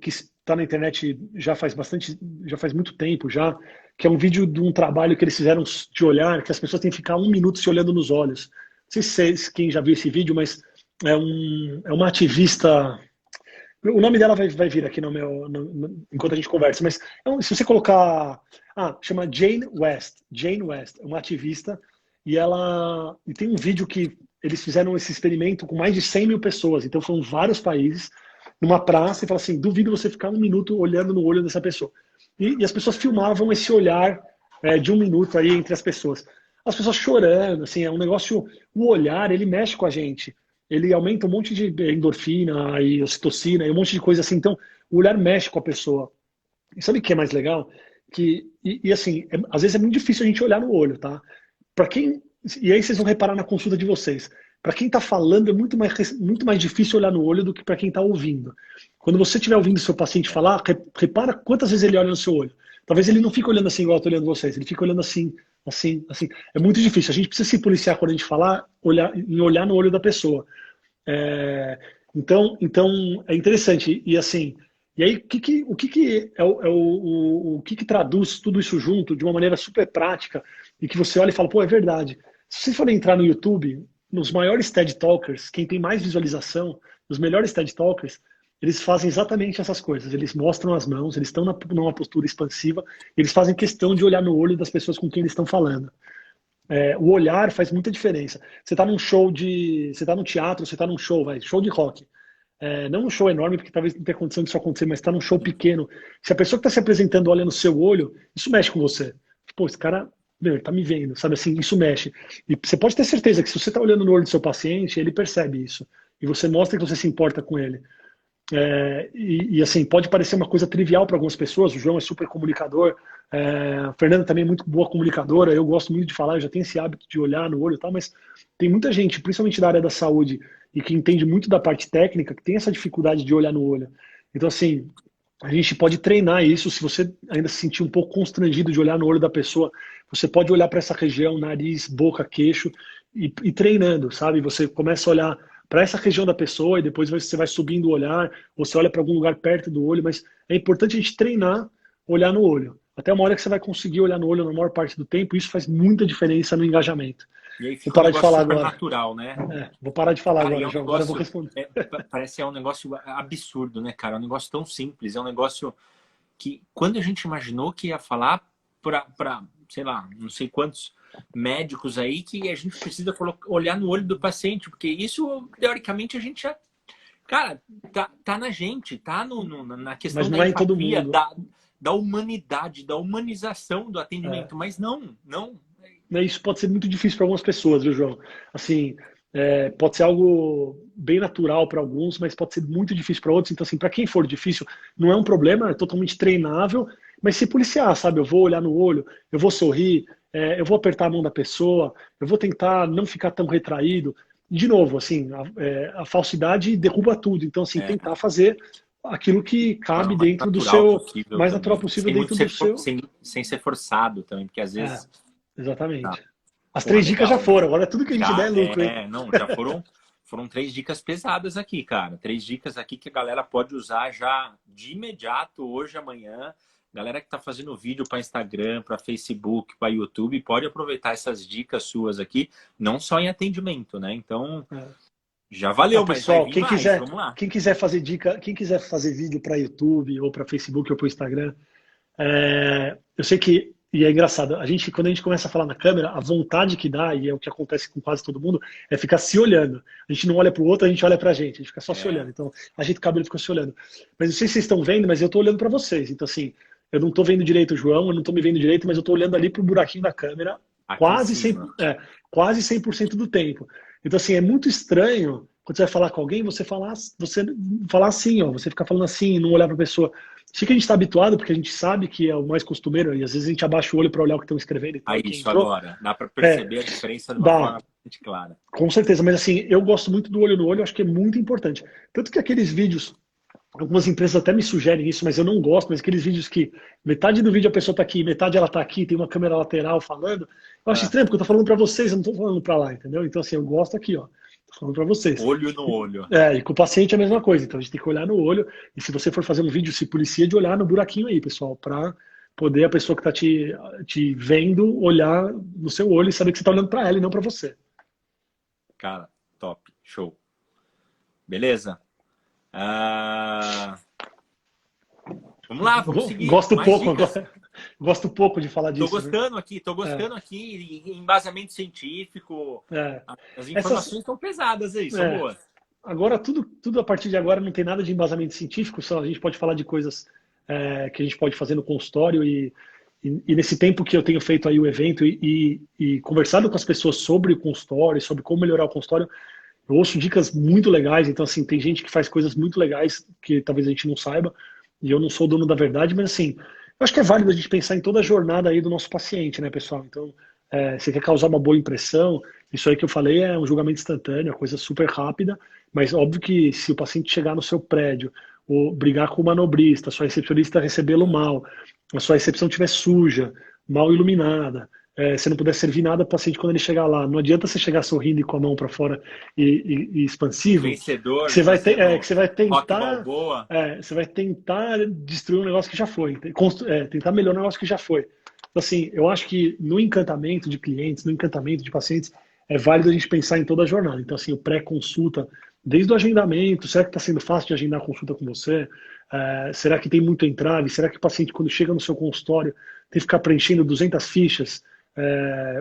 que está na internet já faz muito tempo já, que é um vídeo de um trabalho que eles fizeram de olhar, que as pessoas têm que ficar 1 minuto se olhando nos olhos. sei se quem já viu esse vídeo, mas é uma ativista. O nome dela vai vir aqui enquanto a gente conversa, mas se você colocar. Chama Jane West. Jane West, é uma ativista, e tem um vídeo que eles fizeram esse experimento com mais de 100 mil pessoas, então foram vários países, numa praça, e fala assim: duvido você ficar um minuto olhando no olho dessa pessoa. E as pessoas filmavam esse olhar de um minuto aí entre as pessoas. As pessoas chorando, assim, é um negócio. O olhar, ele mexe com a gente. Ele aumenta um monte de endorfina e ocitocina e um monte de coisa assim. Então, o olhar mexe com a pessoa. E sabe o que é mais legal? Assim, às vezes é muito difícil a gente olhar no olho, tá? Para quem. E aí vocês vão reparar na consulta de vocês. Para quem está falando, é muito mais difícil olhar no olho do que para quem está ouvindo. Quando você estiver ouvindo seu paciente falar, repara quantas vezes ele olha no seu olho. Talvez ele não fique olhando assim igual eu estou olhando vocês, ele fica olhando assim, assim, assim. É muito difícil. A gente precisa se policiar quando a gente falar, olhar no olho da pessoa. Então é interessante. E assim, e aí o que traduz tudo isso junto de uma maneira super prática e que você olha e fala, pô, é verdade. Se você for entrar no YouTube, nos maiores TED Talkers, quem tem mais visualização, os melhores TED Talkers, eles fazem exatamente essas coisas. Eles mostram as mãos, eles estão numa postura expansiva, eles fazem questão de olhar no olho das pessoas com quem eles estão falando. O olhar faz muita diferença. Você está num show você está num teatro, você está num show de rock. Não um show enorme, porque talvez não tenha condição disso acontecer, mas está num show pequeno. Se a pessoa que está se apresentando olha no seu olho, isso mexe com você. Pô, esse cara, ele tá me vendo, sabe assim, isso mexe. E você pode ter certeza que se você está olhando no olho do seu paciente, ele percebe isso. E você mostra que você se importa com ele. Assim, pode parecer uma coisa trivial para algumas pessoas. O João é super comunicador, a Fernanda também é muito boa comunicadora. Eu gosto muito de falar, eu já tenho esse hábito de olhar no olho e tal, mas tem muita gente, principalmente da área da saúde, e que entende muito da parte técnica, que tem essa dificuldade de olhar no olho. Então, assim, a gente pode treinar isso. Se você ainda se sentir um pouco constrangido de olhar no olho da pessoa, você pode olhar para essa região, nariz, boca, queixo, e treinando, sabe? Você começa a olhar para essa região da pessoa e depois você vai subindo o olhar, ou você olha para algum lugar perto do olho, mas é importante a gente treinar olhar no olho. Até uma hora que você vai conseguir olhar no olho na maior parte do tempo, isso faz muita diferença no engajamento. E aí Vou fica parar de falar agora. natural, né? Vou parar de falar Cara, agora, João. Agora eu vou responder. Parece que é um negócio absurdo, né, cara? É um negócio tão simples, é um negócio que quando a gente imaginou que ia falar para, sei lá, não sei quantos médicos aí, que a gente precisa olhar no olho do paciente, porque isso, teoricamente, a gente já... Cara, tá na gente, tá na questão da empatia, da humanidade, da humanização do atendimento, mas não. Isso pode ser muito difícil para algumas pessoas, viu, João? Assim, pode ser algo bem natural para alguns, mas pode ser muito difícil para outros. Então, assim, para quem for difícil, não é um problema, é totalmente treinável, mas se policiar, sabe? Eu vou olhar no olho, eu vou sorrir, eu vou apertar a mão da pessoa, eu vou tentar não ficar tão retraído. De novo, assim, a falsidade derruba tudo. Então, assim, tentar fazer aquilo que cabe dentro do seu... mais natural possível dentro do seu... Sem ser forçado também, porque às vezes... Exatamente. Tá. As 3 dicas já foram, agora tudo que a gente der é lucro, hein? Não, já foram 3 dicas pesadas aqui, cara. 3 dicas aqui que a galera pode usar já de imediato, hoje, amanhã. Galera que tá fazendo vídeo para Instagram, para Facebook, para YouTube, pode aproveitar essas dicas suas aqui, não só em atendimento, né? Então, já valeu, pessoal, quem quiser fazer dica, quem quiser fazer vídeo para YouTube, ou para Facebook, ou para Instagram, eu sei que, e é engraçado, quando a gente começa a falar na câmera, a vontade que dá, e é o que acontece com quase todo mundo, é ficar se olhando. A gente não olha para o outro, a gente olha para a gente fica só se olhando. Então, a gente cabelo fica se olhando. Mas não sei se vocês estão vendo, mas eu estou olhando para vocês. Então, assim, eu não estou vendo direito o João, eu não estou me vendo direito, mas eu estou olhando ali para o buraquinho da câmera quase 100% do tempo. Então, assim, é muito estranho quando você vai falar com alguém, você falar assim, ó, você ficar falando assim, não olhar para a pessoa. Sei que a gente está habituado, porque a gente sabe que é o mais costumeiro, e às vezes a gente abaixa o olho para olhar o que estão escrevendo. Então, isso agora, dá para perceber a diferença de uma forma bastante clara. Com certeza, mas assim, eu gosto muito do olho no olho, eu acho que é muito importante. Tanto que aqueles vídeos, algumas empresas até me sugerem isso, mas eu não gosto, mas aqueles vídeos que metade do vídeo a pessoa está aqui, metade ela está aqui, tem uma câmera lateral falando, eu acho estranho, porque eu estou falando para vocês, eu não estou falando para lá, entendeu? Então assim, eu gosto aqui, ó. Falando para vocês. Olho no olho. E com o paciente é a mesma coisa. Então a gente tem que olhar no olho. E se você for fazer um vídeo, se policia de olhar no buraquinho aí, pessoal, para poder a pessoa que está te vendo olhar no seu olho e saber que você está olhando para ela e não para você. Cara, top, show. Beleza? Vamos lá, vamos seguir. Gosto Mais pouco dicas. agora. Gosto pouco de falar Tô disso, né? gostando aqui, tô gostando aqui. Embasamento científico. É. As Essas, informações estão pesadas aí, são é, boas. agora, tudo a partir de agora não tem nada de embasamento científico, só a gente pode falar de coisas que a gente pode fazer no consultório e nesse tempo que eu tenho feito aí o evento e conversado com as pessoas sobre o consultório, sobre como melhorar o consultório, eu ouço dicas muito legais. Então, assim, tem gente que faz coisas muito legais que talvez a gente não saiba e eu não sou dono da verdade, mas assim, eu acho que é válido a gente pensar em toda a jornada aí do nosso paciente, né, pessoal? Então, você quer causar uma boa impressão, isso aí que eu falei é um julgamento instantâneo, é coisa super rápida, mas óbvio que se o paciente chegar no seu prédio, ou brigar com o manobrista, a sua recepcionista recebê-lo mal, a sua recepção estiver suja, mal iluminada, você não puder servir nada para o paciente quando ele chegar lá, não adianta você chegar sorrindo e com a mão para fora e expansivo, que Vencedor, você vai fazendo que você vai rock tentar balboa. você vai tentar destruir um negócio que já foi, tentar melhorar um negócio que já foi. Então, assim, eu acho que no encantamento de clientes, no encantamento de pacientes, é válido a gente pensar em toda a jornada. Então, assim, o pré-consulta, desde o agendamento, será que está sendo fácil de agendar a consulta com você? Será que tem muito entrave? Será que o paciente, quando chega no seu consultório, tem que ficar preenchendo 200 fichas?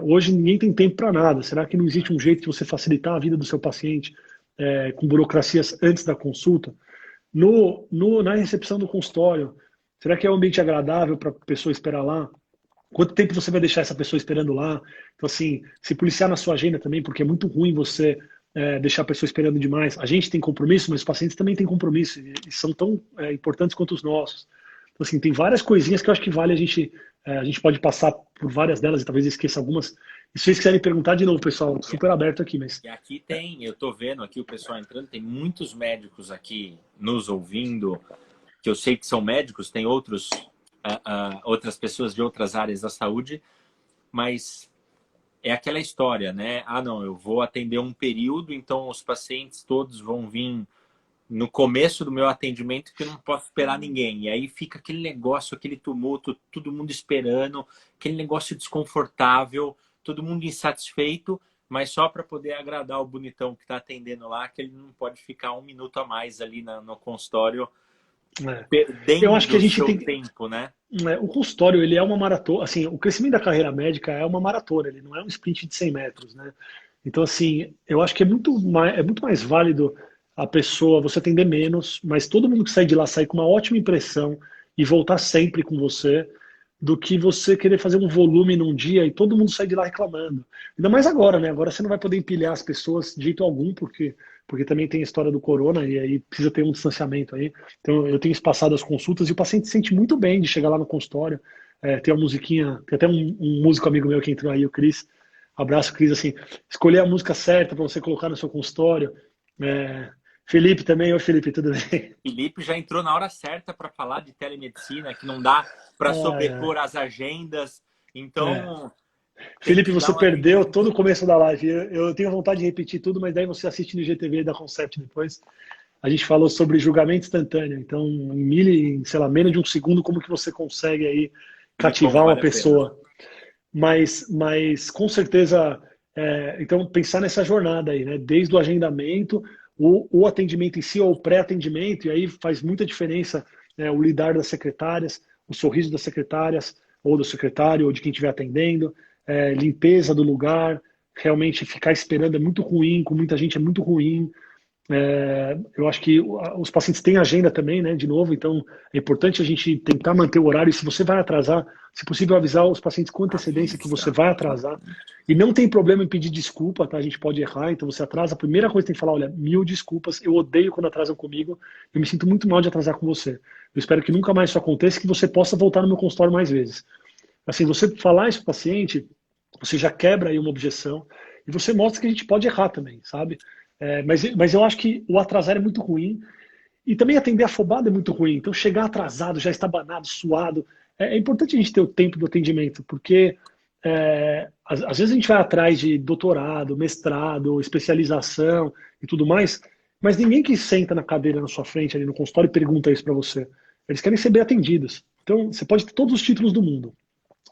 Hoje ninguém tem tempo para nada. Será que não existe um jeito de você facilitar a vida do seu paciente com burocracias antes da consulta? Na recepção do consultório, será que é um ambiente agradável para a pessoa esperar lá? Quanto tempo você vai deixar essa pessoa esperando lá? Então, assim, se policiar na sua agenda também, porque é muito ruim você deixar a pessoa esperando demais. A gente tem compromisso, mas os pacientes também têm compromisso e são tão importantes quanto os nossos. Então, assim, tem várias coisinhas que eu acho que vale a gente pode passar por várias delas e talvez esqueça algumas. E se vocês quiserem perguntar de novo, pessoal, super aberto aqui, mas... E aqui tem, eu tô vendo aqui o pessoal entrando, tem muitos médicos aqui nos ouvindo, que eu sei que são médicos, tem outras pessoas de outras áreas da saúde, mas é aquela história, né? Ah, não, eu vou atender um período, então os pacientes todos vão vir no começo do meu atendimento que eu não posso esperar ninguém. E aí fica aquele negócio, aquele tumulto, todo mundo esperando, aquele negócio desconfortável, todo mundo insatisfeito, mas só para poder agradar o bonitão que está atendendo lá, que ele não pode ficar um minuto a mais ali no consultório, Eu perdendo acho que a o gente seu tem... tempo, né? O consultório, ele é uma maratona, assim, o crescimento da carreira médica é uma maratona, ele não é um sprint de 100 metros, né? Então, assim, eu acho que é muito mais válido a pessoa, você atender menos, mas todo mundo que sai de lá sair com uma ótima impressão e voltar sempre com você, do que você querer fazer um volume num dia e todo mundo sair de lá reclamando. Ainda mais agora, né? Agora você não vai poder empilhar as pessoas de jeito algum, porque também tem a história do corona e aí precisa ter um distanciamento aí. Então eu tenho espaçado as consultas e o paciente se sente muito bem de chegar lá no consultório, ter uma musiquinha, tem até um músico amigo meu que entrou aí, o Cris. Abraço, Cris, assim, escolher a música certa para você colocar no seu consultório. Felipe também, oi Felipe, tudo bem? Felipe já entrou na hora certa para falar de telemedicina, que não dá para sobrepor as agendas. Então, tem Felipe, que você dar um perdeu atendimento. todo o começo da live. Eu tenho vontade de repetir tudo, mas daí você assiste no IGTV da Concept depois. A gente falou sobre julgamento instantâneo. Então, sei lá, menos de um segundo, como que você consegue aí E como cativar uma vale a pena. pessoa? Mas com certeza, então pensar nessa jornada aí, né? Desde o agendamento, o atendimento em si ou o pré-atendimento, e aí faz muita diferença o lidar das secretárias, o sorriso das secretárias, ou do secretário, ou de quem estiver atendendo, limpeza do lugar, realmente ficar esperando é muito ruim, com muita gente é muito ruim. Eu acho que os pacientes têm agenda também, né? De novo, então é importante a gente tentar manter o horário. E se você vai atrasar, se possível, avisar os pacientes com antecedência que você Avisa. vai atrasar. E não tem problema em pedir desculpa, tá? A gente pode errar, então você atrasa. A primeira coisa que tem que falar: olha, 1000 desculpas, eu odeio quando atrasam comigo, eu me sinto muito mal de atrasar com você. Eu espero que nunca mais isso aconteça, que você possa voltar no meu consultório mais vezes. Assim, você falar isso para o paciente, você já quebra aí uma objeção e você mostra que a gente pode errar também, sabe? Mas eu acho que o atrasar é muito ruim e também atender afobado é muito ruim. Então, chegar atrasado, já estabanado, suado, é importante a gente ter o tempo do atendimento, porque às vezes a gente vai atrás de doutorado, mestrado, especialização e tudo mais, mas ninguém que senta na cadeira na sua frente, ali no consultório, pergunta isso para você. Eles querem ser bem atendidos. Então, você pode ter todos os títulos do mundo.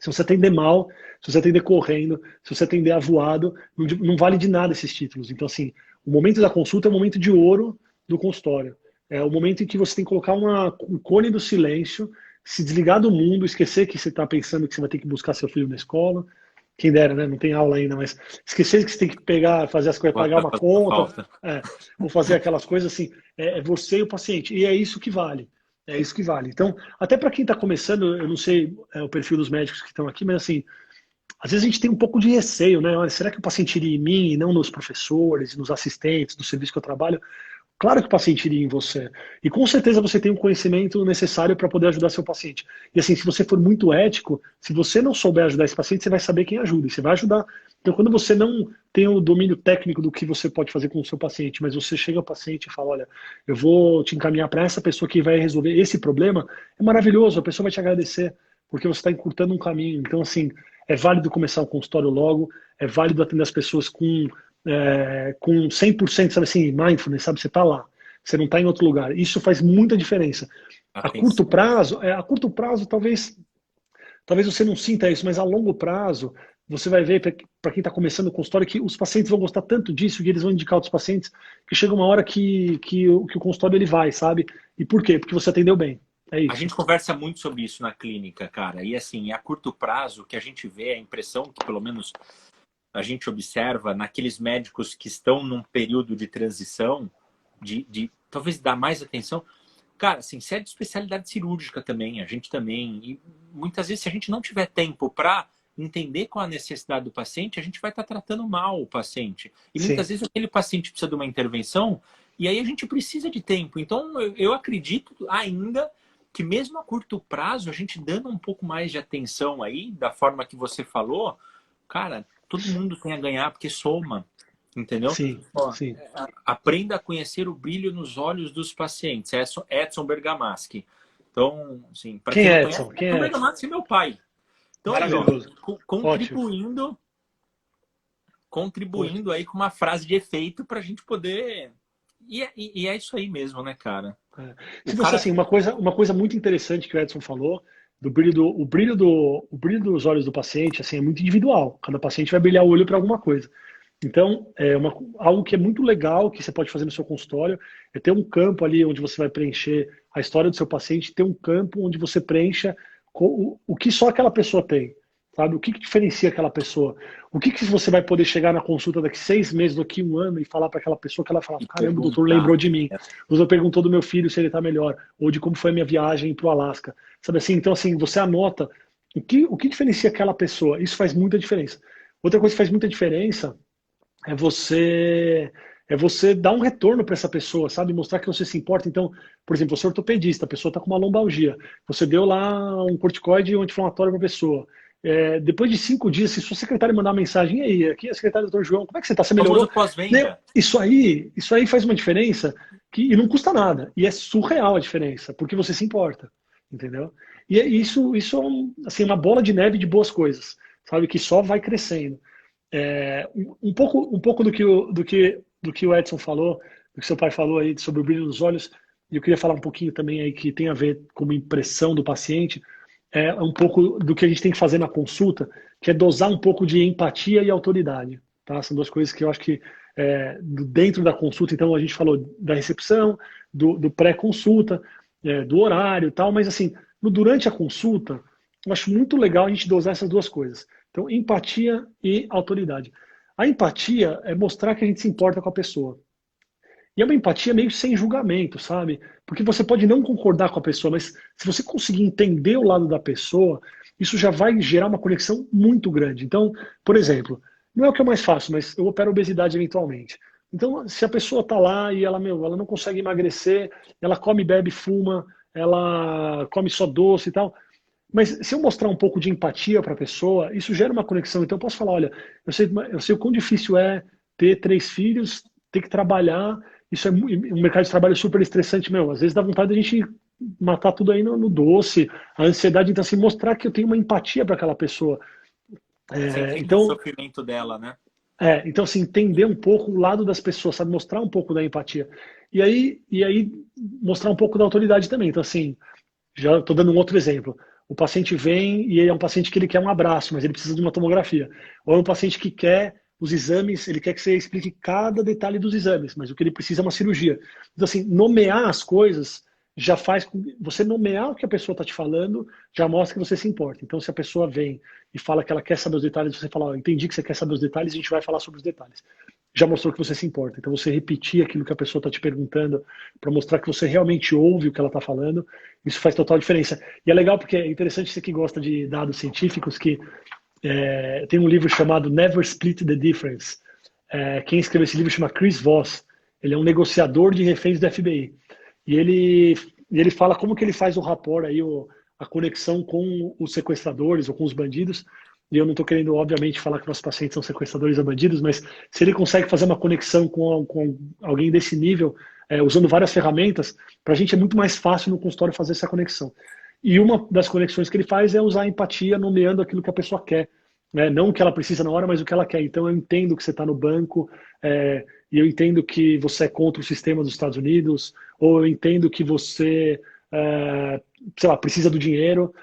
Se você atender mal, se você atender correndo, se você atender avoado, não vale de nada esses títulos. Então, assim, o momento da consulta é o momento de ouro do consultório. É o momento em que você tem que colocar um cone do silêncio, se desligar do mundo, esquecer que você está pensando que você vai ter que buscar seu filho na escola. Quem dera, né? Não tem aula ainda, mas esquecer que você tem que pegar, fazer as coisas, pagar uma conta, ou fazer aquelas coisas assim. É você e o paciente. E é isso que vale. É isso que vale. Então, até para quem está começando, eu não sei o perfil dos médicos que estão aqui, mas assim, às vezes a gente tem um pouco de receio, né? Olha, será que o paciente iria em mim e não nos professores, nos assistentes, do serviço que eu trabalho? Claro que o paciente iria em você. E com certeza você tem o conhecimento necessário para poder ajudar seu paciente. E assim, se você for muito ético, se você não souber ajudar esse paciente, você vai saber quem ajuda. E você vai ajudar. Então, quando você não tem o domínio técnico do que você pode fazer com o seu paciente, mas você chega ao paciente e fala, olha, eu vou te encaminhar para essa pessoa que vai resolver esse problema, é maravilhoso, a pessoa vai te agradecer, porque você está encurtando um caminho. Então, assim, é válido começar o consultório logo, é válido atender as pessoas com 100%, sabe assim, mindfulness, sabe? Você está lá, você não está em outro lugar. Isso faz muita diferença. A curto prazo, talvez você não sinta isso, mas a longo prazo, você vai ver, para quem está começando o consultório, que os pacientes vão gostar tanto disso, que eles vão indicar outros pacientes, que chega uma hora que o consultório ele vai, sabe? E por quê? Porque você atendeu bem. É isso. A gente conversa muito sobre isso na clínica, cara. E assim, a curto prazo, que a gente vê, a impressão que pelo menos a gente observa naqueles médicos que estão num período de transição, de talvez dar mais atenção. Cara, assim, se é de especialidade cirúrgica também, a gente também. E muitas vezes, se a gente não tiver tempo para entender qual a necessidade do paciente, a gente vai estar tratando mal o paciente. E muitas vezes aquele paciente precisa de uma intervenção e aí a gente precisa de tempo. Então, eu acredito ainda que mesmo a curto prazo, a gente dando um pouco mais de atenção aí, da forma que você falou, cara, todo mundo tem a ganhar porque soma, entendeu? Sim, Ó, sim. aprenda a conhecer o brilho nos olhos dos pacientes. Edson Bergamaschi. Então, assim, para quem não conhece, Edson Bergamaschi é meu pai. Então, maravilhoso. Ó, contribuindo aí com uma frase de efeito para a gente poder... E é isso aí mesmo, né, cara? Se você, assim, uma coisa muito interessante que o Edson falou, o brilho dos olhos do paciente, assim, é muito individual. Cada paciente vai brilhar o olho para alguma coisa. Então, algo que é muito legal que você pode fazer no seu consultório é ter um campo ali onde você vai preencher a história do seu paciente, ter um campo onde você preencha o que só aquela pessoa tem. Sabe? O que diferencia aquela pessoa? O que você vai poder chegar na consulta daqui 6 meses, daqui 1 ano e falar para aquela pessoa que ela fala, caramba, o doutor lembrou de mim. O doutor perguntou do meu filho se ele está melhor, ou de como foi a minha viagem para o Alasca. Sabe assim? Então, assim, você anota o que diferencia aquela pessoa. Isso faz muita diferença. Outra coisa que faz muita diferença é você dar um retorno para essa pessoa, sabe? Mostrar que você se importa. Então, por exemplo, você é ortopedista, a pessoa está com uma lombalgia. Você deu lá um corticoide anti-inflamatório para a pessoa. Depois de 5 dias, se sua secretária mandar uma mensagem, e aí, aqui é a secretária do Dr. João, como é que você está? Você melhorou? Pós-venda. Isso aí faz uma diferença e não custa nada. E é surreal a diferença, porque você se importa, entendeu? E isso é assim, uma bola de neve de boas coisas, sabe? Que só vai crescendo. Um pouco do que o Edson falou, do que seu pai falou aí sobre o brilho nos olhos, e eu queria falar um pouquinho também aí que tem a ver com a impressão do paciente, um pouco do que a gente tem que fazer na consulta, que é dosar um pouco de empatia e autoridade. Tá? São 2 coisas que eu acho que dentro da consulta, então a gente falou da recepção, do pré-consulta, do horário e tal, mas assim, durante a consulta, eu acho muito legal a gente dosar essas 2 coisas. Então, empatia e autoridade. A empatia é mostrar que a gente se importa com a pessoa. E é uma empatia meio sem julgamento, sabe? Porque você pode não concordar com a pessoa, mas se você conseguir entender o lado da pessoa, isso já vai gerar uma conexão muito grande. Então, por exemplo, não é o que eu mais faço, mas eu opero obesidade eventualmente. Então, se a pessoa tá lá e ela não consegue emagrecer, ela come, bebe, fuma, ela come só doce e tal, mas se eu mostrar um pouco de empatia para a pessoa, isso gera uma conexão. Então eu posso falar, olha, eu sei o quão difícil é ter 3 filhos, ter que trabalhar, isso é um mercado de trabalho super estressante, meu. Às vezes dá vontade de a gente matar tudo aí no doce, a ansiedade. Então, assim, mostrar que eu tenho uma empatia para aquela pessoa. Então, o sofrimento dela, né? Então, assim, entender um pouco o lado das pessoas, sabe? Mostrar um pouco da empatia. E aí mostrar um pouco da autoridade também. Então, assim, já estou dando um outro exemplo. o paciente vem e é um paciente que ele quer um abraço, mas ele precisa de uma tomografia. Ou é um paciente que quer os exames, ele quer que você explique cada detalhe dos exames, mas o que ele precisa é uma cirurgia. Então, assim, nomear as coisas já faz com você nomear o que a pessoa está te falando, já mostra que você se importa. Então, se a pessoa vem e fala que ela quer saber os detalhes, você fala, entendi que você quer saber os detalhes, a gente vai falar sobre os detalhes. Já mostrou que você se importa. Então, você repetir aquilo que a pessoa está te perguntando para mostrar que você realmente ouve o que ela está falando, isso faz total diferença. E é legal porque é interessante você que gosta de dados científicos, que tem um livro chamado Never Split the Difference. Quem escreveu esse livro chama Chris Voss. Ele é um negociador de reféns do FBI. E ele fala como que ele faz o rapport, aí, a conexão com os sequestradores ou com os bandidos. E eu não estou querendo, obviamente, falar que nossos pacientes são sequestradores ou bandidos, mas se ele consegue fazer uma conexão com alguém desse nível, usando várias ferramentas, para a gente é muito mais fácil no consultório fazer essa conexão. E uma das conexões que ele faz é usar a empatia, nomeando aquilo que a pessoa quer. Né? Não o que ela precisa na hora, mas o que ela quer. Então, eu entendo que você está no banco, e eu entendo que você é contra o sistema dos Estados Unidos, ou eu entendo que você, sei lá, precisa do dinheiro,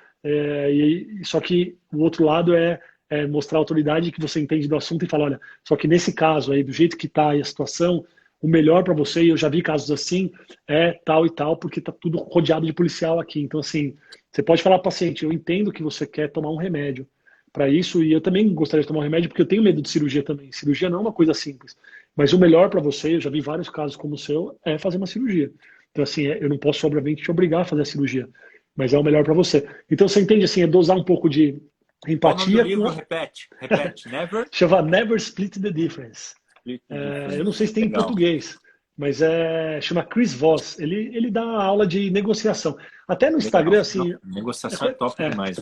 só que o outro lado é mostrar a autoridade que você entende do assunto e falar, olha, só que nesse caso aí, do jeito que está aí a situação, o melhor para você, e eu já vi casos assim, é tal e tal, porque está tudo rodeado de policial aqui. Então, assim, você pode falar ao paciente, eu entendo que você quer tomar um remédio para isso, e eu também gostaria de tomar um remédio, porque eu tenho medo de cirurgia também. Cirurgia não é uma coisa simples. Mas o melhor para você, eu já vi vários casos como o seu, é fazer uma cirurgia. Então, assim, eu não posso, obviamente, te obrigar a fazer a cirurgia, mas é o melhor para você. Então, você entende, assim, é dosar um pouco de Qual o nome empatia. do livro? Repete. Never? Chama Never Split the Difference. Eu não sei se tem em Legal. português, mas chama Chris Voss. Ele dá aula de negociação. Até no Instagram, assim. Negociação é top demais.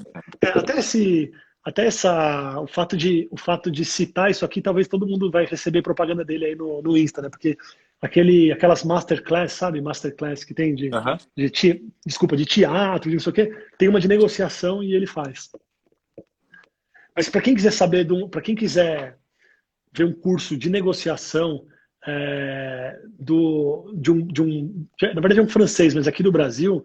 O fato de citar isso aqui, talvez todo mundo vai receber propaganda dele aí no Insta, né? Porque aquelas masterclass, sabe? Masterclass que tem de teatro, de não sei o quê, tem uma de negociação e ele faz. Mas para quem quiser saber, para quem quiser ver um curso de negociação na verdade é um francês, mas aqui do Brasil,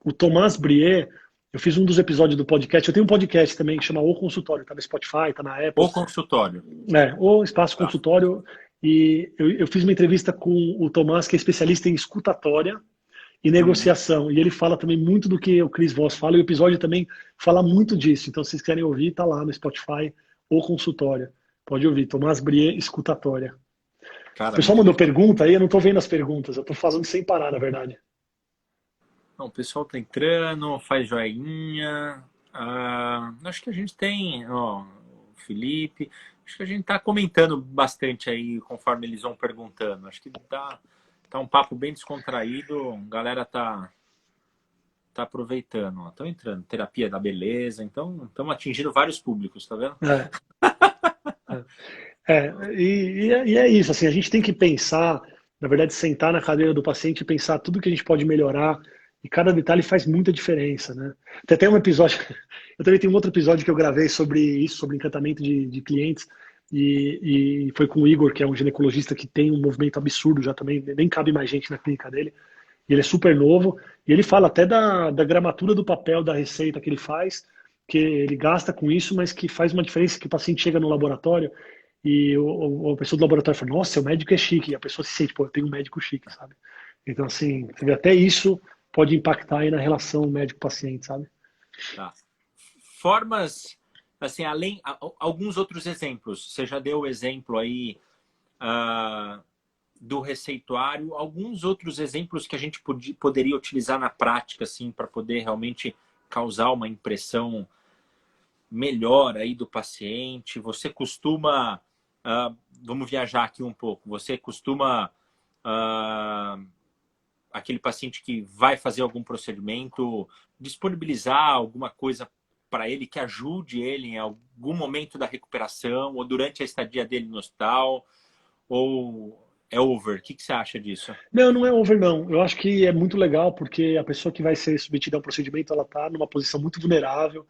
o Thomas Brier, eu fiz um dos episódios do podcast, eu tenho um podcast também que chama O Consultório, tá no Spotify, tá na Apple. O Consultório. O Espaço Consultório, e eu fiz uma entrevista com o Thomas, que é especialista em escutatória e negociação, e ele fala também muito do que o Chris Voss fala, e o episódio também fala muito disso, então se vocês querem ouvir, tá lá no Spotify, O Consultório. Pode ouvir, Thomas Brier, escutatória. Cara, o pessoal mandou pergunta aí, eu não tô vendo as perguntas, eu tô falando sem parar, na verdade. Não, o pessoal tá entrando, faz joinha. Acho que a gente tem, o Felipe, acho que a gente tá comentando bastante aí conforme eles vão perguntando. Acho que tá um papo bem descontraído, a galera tá aproveitando. Estão entrando, terapia da beleza, então estamos atingindo vários públicos, tá vendo? E é isso, assim, a gente tem que pensar, na verdade, sentar na cadeira do paciente e pensar tudo que a gente pode melhorar, e cada detalhe faz muita diferença, né? Tem até um episódio, eu também tenho um outro episódio que eu gravei sobre isso, sobre encantamento de clientes, e foi com o Igor, que é um ginecologista que tem um movimento absurdo já também, nem cabe mais gente na clínica dele, e ele é super novo, e ele fala até da gramatura do papel da receita que ele faz, que ele gasta com isso, mas que faz uma diferença, que o paciente chega no laboratório e a pessoa do laboratório fala, nossa, o médico é chique, e a pessoa se sente, pô, eu tenho um médico chique, sabe? Então, assim, até isso pode impactar aí na relação médico-paciente, sabe? Tá. Formas, assim, além, alguns outros exemplos, você já deu o exemplo aí do receituário, alguns outros exemplos que a gente poderia utilizar na prática, assim, para poder realmente causar uma impressão melhor aí do paciente. Você costuma, vamos viajar aqui um pouco, você costuma, aquele paciente que vai fazer algum procedimento, disponibilizar alguma coisa para ele que ajude ele em algum momento da recuperação ou durante a estadia dele no hospital, ou é over? O que você acha disso? Não é over, não. Eu acho que é muito legal, porque a pessoa que vai ser submetida a um procedimento, ela está numa posição muito vulnerável.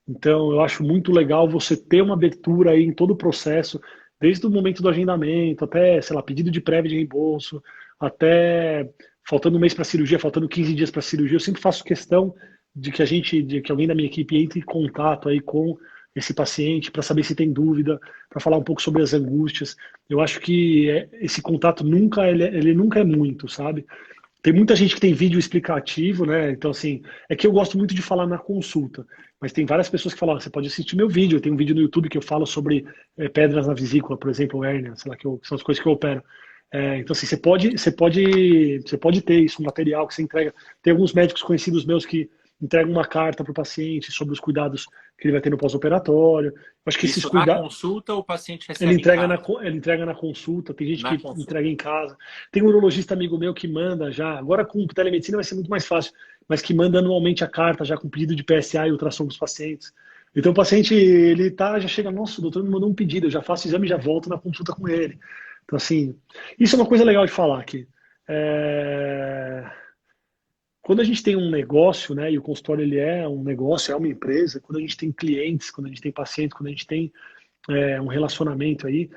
Então, eu acho muito legal você ter uma abertura aí em todo o processo, desde o momento do agendamento, até, sei lá, pedido de prévia de reembolso, até faltando um mês para a cirurgia, faltando 15 dias para a cirurgia. Eu sempre faço questão de que alguém da minha equipe entre em contato aí com esse paciente para saber se tem dúvida, para falar um pouco sobre as angústias. Eu acho que esse contato nunca, ele nunca é muito, sabe? Tem muita gente que tem vídeo explicativo, né? Então, assim, é que eu gosto muito de falar na consulta, mas tem várias pessoas que falam, você pode assistir meu vídeo, eu tenho um vídeo no YouTube que eu falo sobre pedras na vesícula, por exemplo, hérnia, sei lá, que são as coisas que eu opero. Então, assim, você pode ter isso, um material que você entrega. Tem alguns médicos conhecidos meus que entregam uma carta para o paciente sobre os cuidados que ele vai ter no pós-operatório. Eu acho que esses Isso na cuidados. consulta ou o paciente Ele recebe em entrega casa? ele entrega na consulta, tem gente Na que consulta. entrega em casa. Tem um urologista amigo meu que manda já, agora com telemedicina vai ser muito mais fácil, mas que manda anualmente a carta já com pedido de PSA e ultrassom dos pacientes. Então o paciente, ele já chega, nossa, o doutor me mandou um pedido, eu já faço o exame e já volto na consulta com ele. Então assim, isso é uma coisa legal de falar aqui. É, Quando a gente tem um negócio, né, e o consultório ele é um negócio, é uma empresa, quando a gente tem clientes, quando a gente tem pacientes, quando a gente tem um relacionamento aí.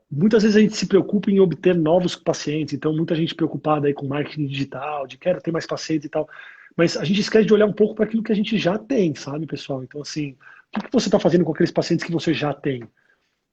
Muitas vezes a gente se preocupa em obter novos pacientes, então muita gente preocupada aí com marketing digital, de quero ter mais pacientes e tal, mas a gente esquece de olhar um pouco para aquilo que a gente já tem, sabe, pessoal? Então, assim, o que você está fazendo com aqueles pacientes que você já tem?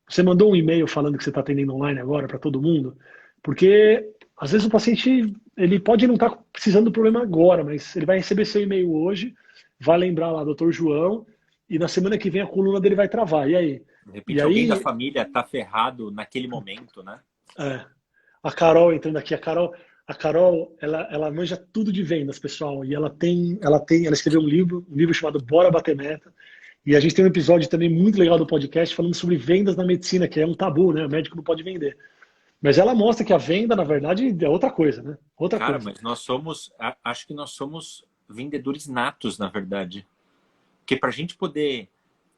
Você mandou um e-mail falando que você está atendendo online agora para todo mundo? Porque às vezes o paciente ele pode não estar precisando do problema agora, mas ele vai receber seu e-mail hoje, vai lembrar lá, doutor João, e na semana que vem a coluna dele vai travar. E aí? De E repente, alguém da aí, família tá ferrado naquele momento, né? é, a Carol entrando aqui, a Carol, ela manja tudo de vendas, pessoal, e ela escreveu um livro chamado Bora Bater Meta, e a gente tem um episódio também muito legal do podcast falando sobre vendas na medicina, que é um tabu, né? O médico não pode vender. Mas ela mostra que a venda, na verdade, é outra coisa, né? Outra Cara, coisa. mas nós somos, acho que nós somos vendedores natos, na verdade. Porque para a gente poder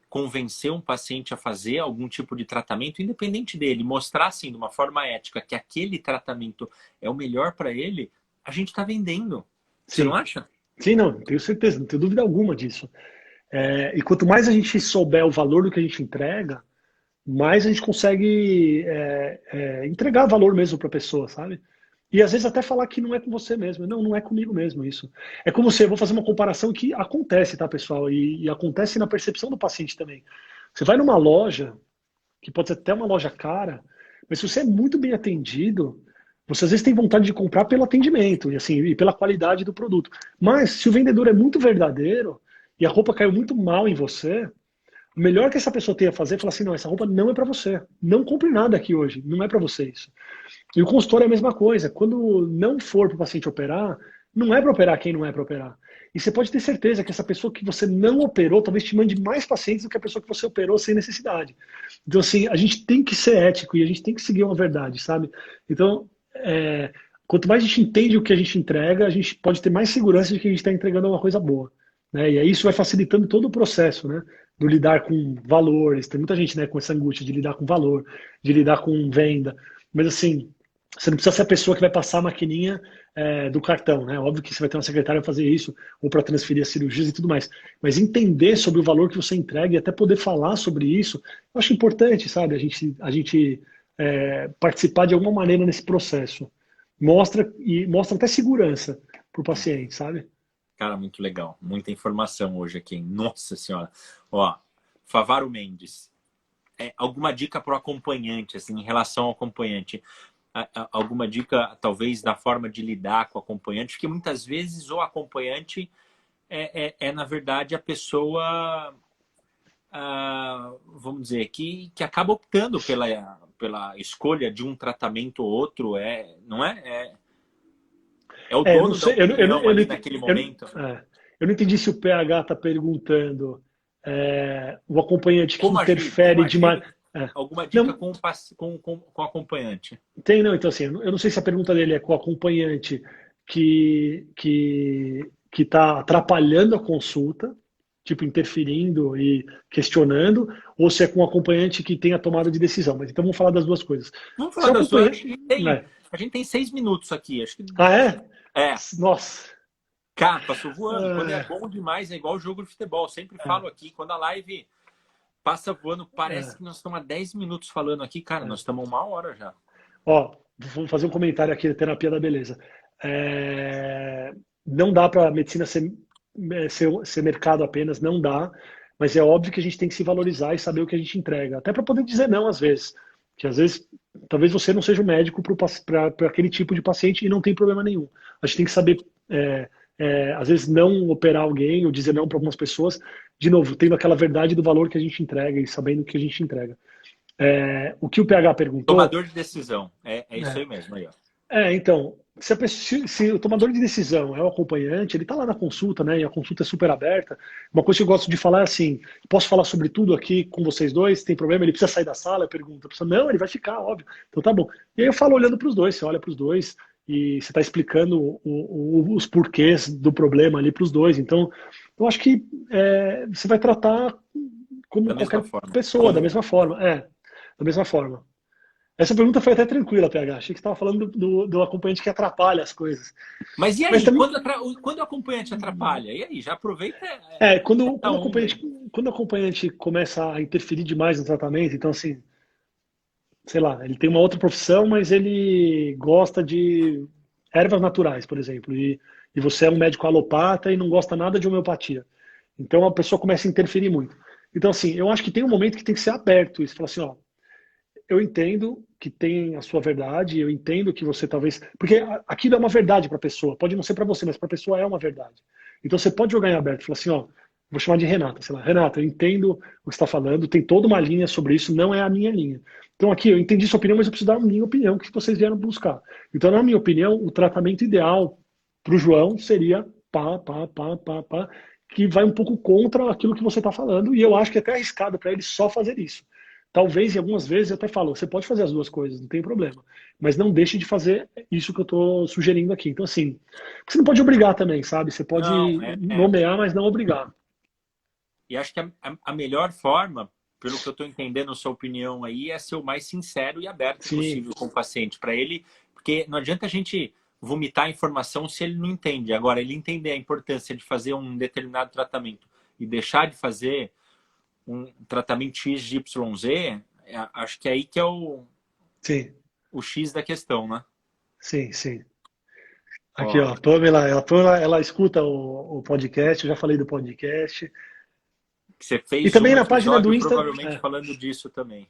convencer um paciente a fazer algum tipo de tratamento, independente dele, mostrar assim, de uma forma ética, que aquele tratamento é o melhor para ele, a gente está vendendo. Você não Sim. acha? Sim, não, tenho certeza, não tenho dúvida alguma disso. E quanto mais a gente souber o valor do que a gente entrega, mais a gente consegue entregar valor mesmo para a pessoa, sabe? E às vezes até falar que não é com você mesmo. Não, não é comigo mesmo isso. É com você. Eu vou fazer uma comparação que acontece, tá, pessoal? E acontece na percepção do paciente também. Você vai numa loja, que pode ser até uma loja cara, mas se você é muito bem atendido, você às vezes tem vontade de comprar pelo atendimento e assim, e pela qualidade do produto. Mas se o vendedor é muito verdadeiro e a roupa caiu muito mal em você, o melhor que essa pessoa tem a fazer é falar assim, não, essa roupa não é para você. Não compre nada aqui hoje, não é para você isso. E o consultório é a mesma coisa. Quando não for para o paciente operar, não é para operar quem não é para operar. E você pode ter certeza que essa pessoa que você não operou talvez te mande mais pacientes do que a pessoa que você operou sem necessidade. Então, assim, a gente tem que ser ético e a gente tem que seguir uma verdade, sabe? Então, quanto mais a gente entende o que a gente entrega, a gente pode ter mais segurança de que a gente está entregando uma coisa boa. Né? E aí isso vai facilitando todo o processo, né? Do lidar com valores. Tem muita gente, né, com essa angústia de lidar com valor, de lidar com venda. Mas, assim, você não precisa ser a pessoa que vai passar a maquininha do cartão, né? Óbvio que você vai ter uma secretária para fazer isso, ou para transferir as cirurgias e tudo mais. Mas entender sobre o valor que você entrega e até poder falar sobre isso, eu acho importante, sabe? A gente participar de alguma maneira nesse processo. Mostra até segurança para o paciente, sabe? Cara, muito legal. Muita informação hoje aqui, hein? Nossa Senhora. Ó, Favaro Mendes. Alguma dica para o acompanhante, assim, em relação ao acompanhante? Alguma dica, talvez, da forma de lidar com o acompanhante? Porque muitas vezes o acompanhante na verdade, a pessoa, vamos dizer, que acaba optando pela escolha de um tratamento ou outro, não é? É o Eu não dono da sei, opinião ali naquele momento. eu não entendi se o PH está perguntando o acompanhante que Como agir? Como interfere de agir? maneira. Alguma dica Não, com o acompanhante? tem não, então assim, eu não sei se a pergunta dele é com o acompanhante que está atrapalhando a consulta, tipo interferindo e questionando, ou se é com o acompanhante que tem a tomada de decisão. Mas então vamos falar das duas coisas. Vamos Se falar é o das duas. acompanhante, né? A gente tem 6 minutos aqui. Acho que Ah, é? é. Nossa. Cá, passou voando. Quando é É, bom demais, é igual o jogo de futebol. Sempre é, falo aqui, quando a live passa voando, parece é, que nós estamos há 10 minutos falando aqui. Cara, é. nós estamos 1 hora já. Ó, vou fazer um comentário aqui da terapia da beleza. É, não dá para medicina ser ser mercado apenas, não dá, mas é óbvio que a gente tem que se valorizar e saber o que a gente entrega, até para poder dizer não às vezes, que às vezes talvez você não seja o médico para aquele tipo de paciente e não tem problema nenhum. A gente tem que saber, às vezes, não operar alguém ou dizer não para algumas pessoas, de novo, tendo aquela verdade do valor que a gente entrega e sabendo o que a gente entrega. O que o PH perguntou... Tomador de decisão, é isso aí mesmo. Aí, ó. Então, se o tomador de decisão é o acompanhante, ele está lá na consulta, né? E a consulta é super aberta. Uma coisa que eu gosto de falar é assim: posso falar sobre tudo aqui com vocês dois? Tem problema? Ele precisa sair da sala? Eu pergunto. Não, ele vai ficar, óbvio. Então tá bom. E aí eu falo olhando para os dois, você olha para os dois e você está explicando os porquês do problema ali para os dois. Então, eu acho que você vai tratar como Da mesma qualquer forma. pessoa, da mesma forma. Da mesma forma. Essa pergunta foi até tranquila, PH. Achei que você estava falando do acompanhante que atrapalha as coisas. Mas e aí, Mas também, quando o acompanhante atrapalha? E aí, já aproveita. quando Tá o acompanhante começa a interferir demais no tratamento, então assim, sei lá, ele tem uma outra profissão, mas ele gosta de ervas naturais, por exemplo, e você é um médico alopata e não gosta nada de homeopatia. Então a pessoa começa a interferir muito. Então assim, eu acho que tem um momento que tem que ser aberto isso, falar assim, ó, eu entendo que tem a sua verdade, eu entendo que você talvez. Porque aquilo é uma verdade para a pessoa, pode não ser para você, mas para a pessoa é uma verdade. Então você pode jogar em aberto, falar assim: ó, vou chamar de Renata, sei lá, Renata, eu entendo o que você está falando, tem toda uma linha sobre isso, não é a minha linha. Então aqui, eu entendi sua opinião, mas eu preciso dar a minha opinião, que vocês vieram buscar. Então, na minha opinião, o tratamento ideal para o João seria pá, que vai um pouco contra aquilo que você está falando, e eu acho que é até arriscado para ele só fazer isso. Talvez, em algumas vezes, eu até falo, você pode fazer as duas coisas, não tem problema. Mas não deixe de fazer isso que eu estou sugerindo aqui. Então, assim, você não pode obrigar também, sabe? Você Não, pode nomear, mas não obrigar. E acho que a melhor forma, pelo que eu estou entendendo a sua opinião aí, é ser o mais sincero e aberto Sim, possível com o paciente, para ele, porque não adianta a gente vomitar informação se ele não entende. Agora, ele entender a importância de fazer um determinado tratamento e deixar de fazer um tratamento XYZ, acho que é aí que é sim, o X da questão, né? sim. Aqui, Ó, ó, a Pamela, ela escuta o podcast, eu já falei do podcast. você E fez também um na página do episódio Insta. provavelmente falando disso também.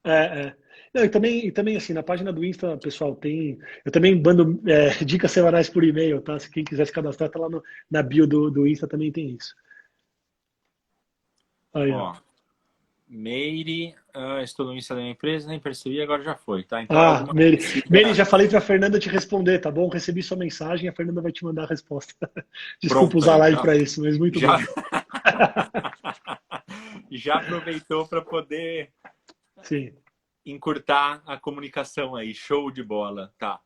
É, é. Não, e também, assim, na página do Insta, pessoal, tem. Eu também mando dicas semanais por e-mail, tá? Se quem quiser se cadastrar, tá lá na bio do Insta também tem isso. Aí, ó. Ó, Meire, estou no Insta da minha empresa, nem percebi, agora já foi, tá? Então é Ah, alguma Mary, Mary, conhecida. já falei pra Fernanda te responder, tá bom? Recebi sua mensagem, a Fernanda vai te mandar a resposta. Desculpa Pronto usar a aí, live pra isso, mas muito já, bom. já aproveitou para poder Sim, encurtar a comunicação aí. Show de bola, tá?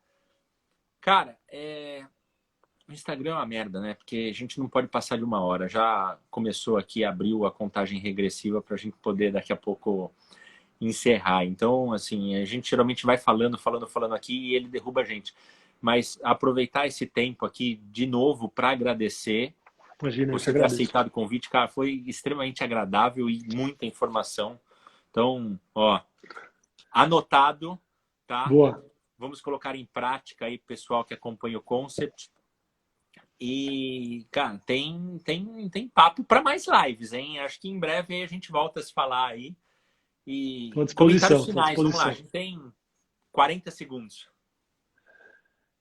Cara, o Instagram é uma merda, né? Porque a gente não pode passar de 1 hora. Já começou aqui, abriu a contagem regressiva para a gente poder daqui a pouco encerrar. Então, assim, a gente geralmente vai falando aqui e ele derruba a gente. Mas aproveitar esse tempo aqui de novo para agradecer imagina, eu que você ter agradeço. aceitado o convite, cara, foi extremamente agradável e muita informação. Então, ó, anotado, tá? Boa. Vamos colocar em prática aí, pessoal que acompanha o Concept. E, cara, tem papo para mais lives, hein? Acho que em breve aí a gente volta a se falar aí. Estou à E comentários disposição, estou à finais, vamos lá. A disposição. gente tem 40 segundos.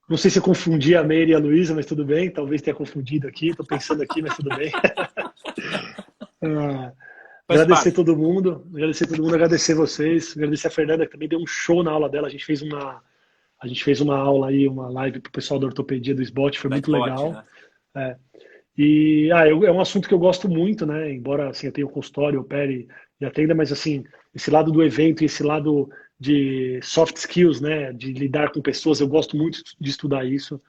Não sei se eu confundi a Meire e a Luísa, mas tudo bem. Talvez tenha confundido aqui, estou pensando aqui, mas tudo bem. Ah, Faz parte. agradecer todo mundo, agradecer vocês, agradecer a Fernanda, que também deu um show na aula dela. A gente fez uma aula aí, uma live pro pessoal da ortopedia do SBOT, foi Da muito Spot, legal. né? É. É um assunto que eu gosto muito, né? Embora assim, eu tenha o consultório, opere e atenda, mas assim, esse lado do evento e esse lado de soft skills, né? De lidar com pessoas, eu gosto muito de estudar isso.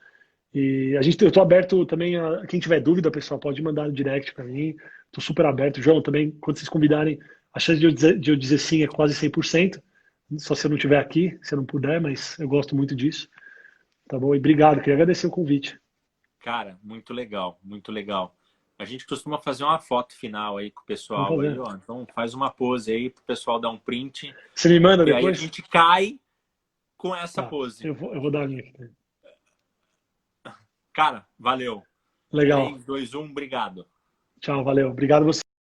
Eu estou aberto também a quem tiver dúvida, pessoal, pode mandar no direct para mim. Estou super aberto. João, também, quando vocês convidarem, a chance de eu dizer sim é quase 100%. Só se eu não estiver aqui, se eu não puder, mas eu gosto muito disso. Tá bom? E obrigado, queria agradecer o convite. Cara, muito legal, muito legal. A gente costuma fazer uma foto final aí com o Vamos pessoal aí, fazer. ó. Então faz uma pose aí pro pessoal dar um print. Você me manda E aí a depois? gente cai com essa Tá, pose. eu vou dar a minha aqui. Cara, valeu. Legal. 3, 2, 1, obrigado. Tchau, valeu. Obrigado a você.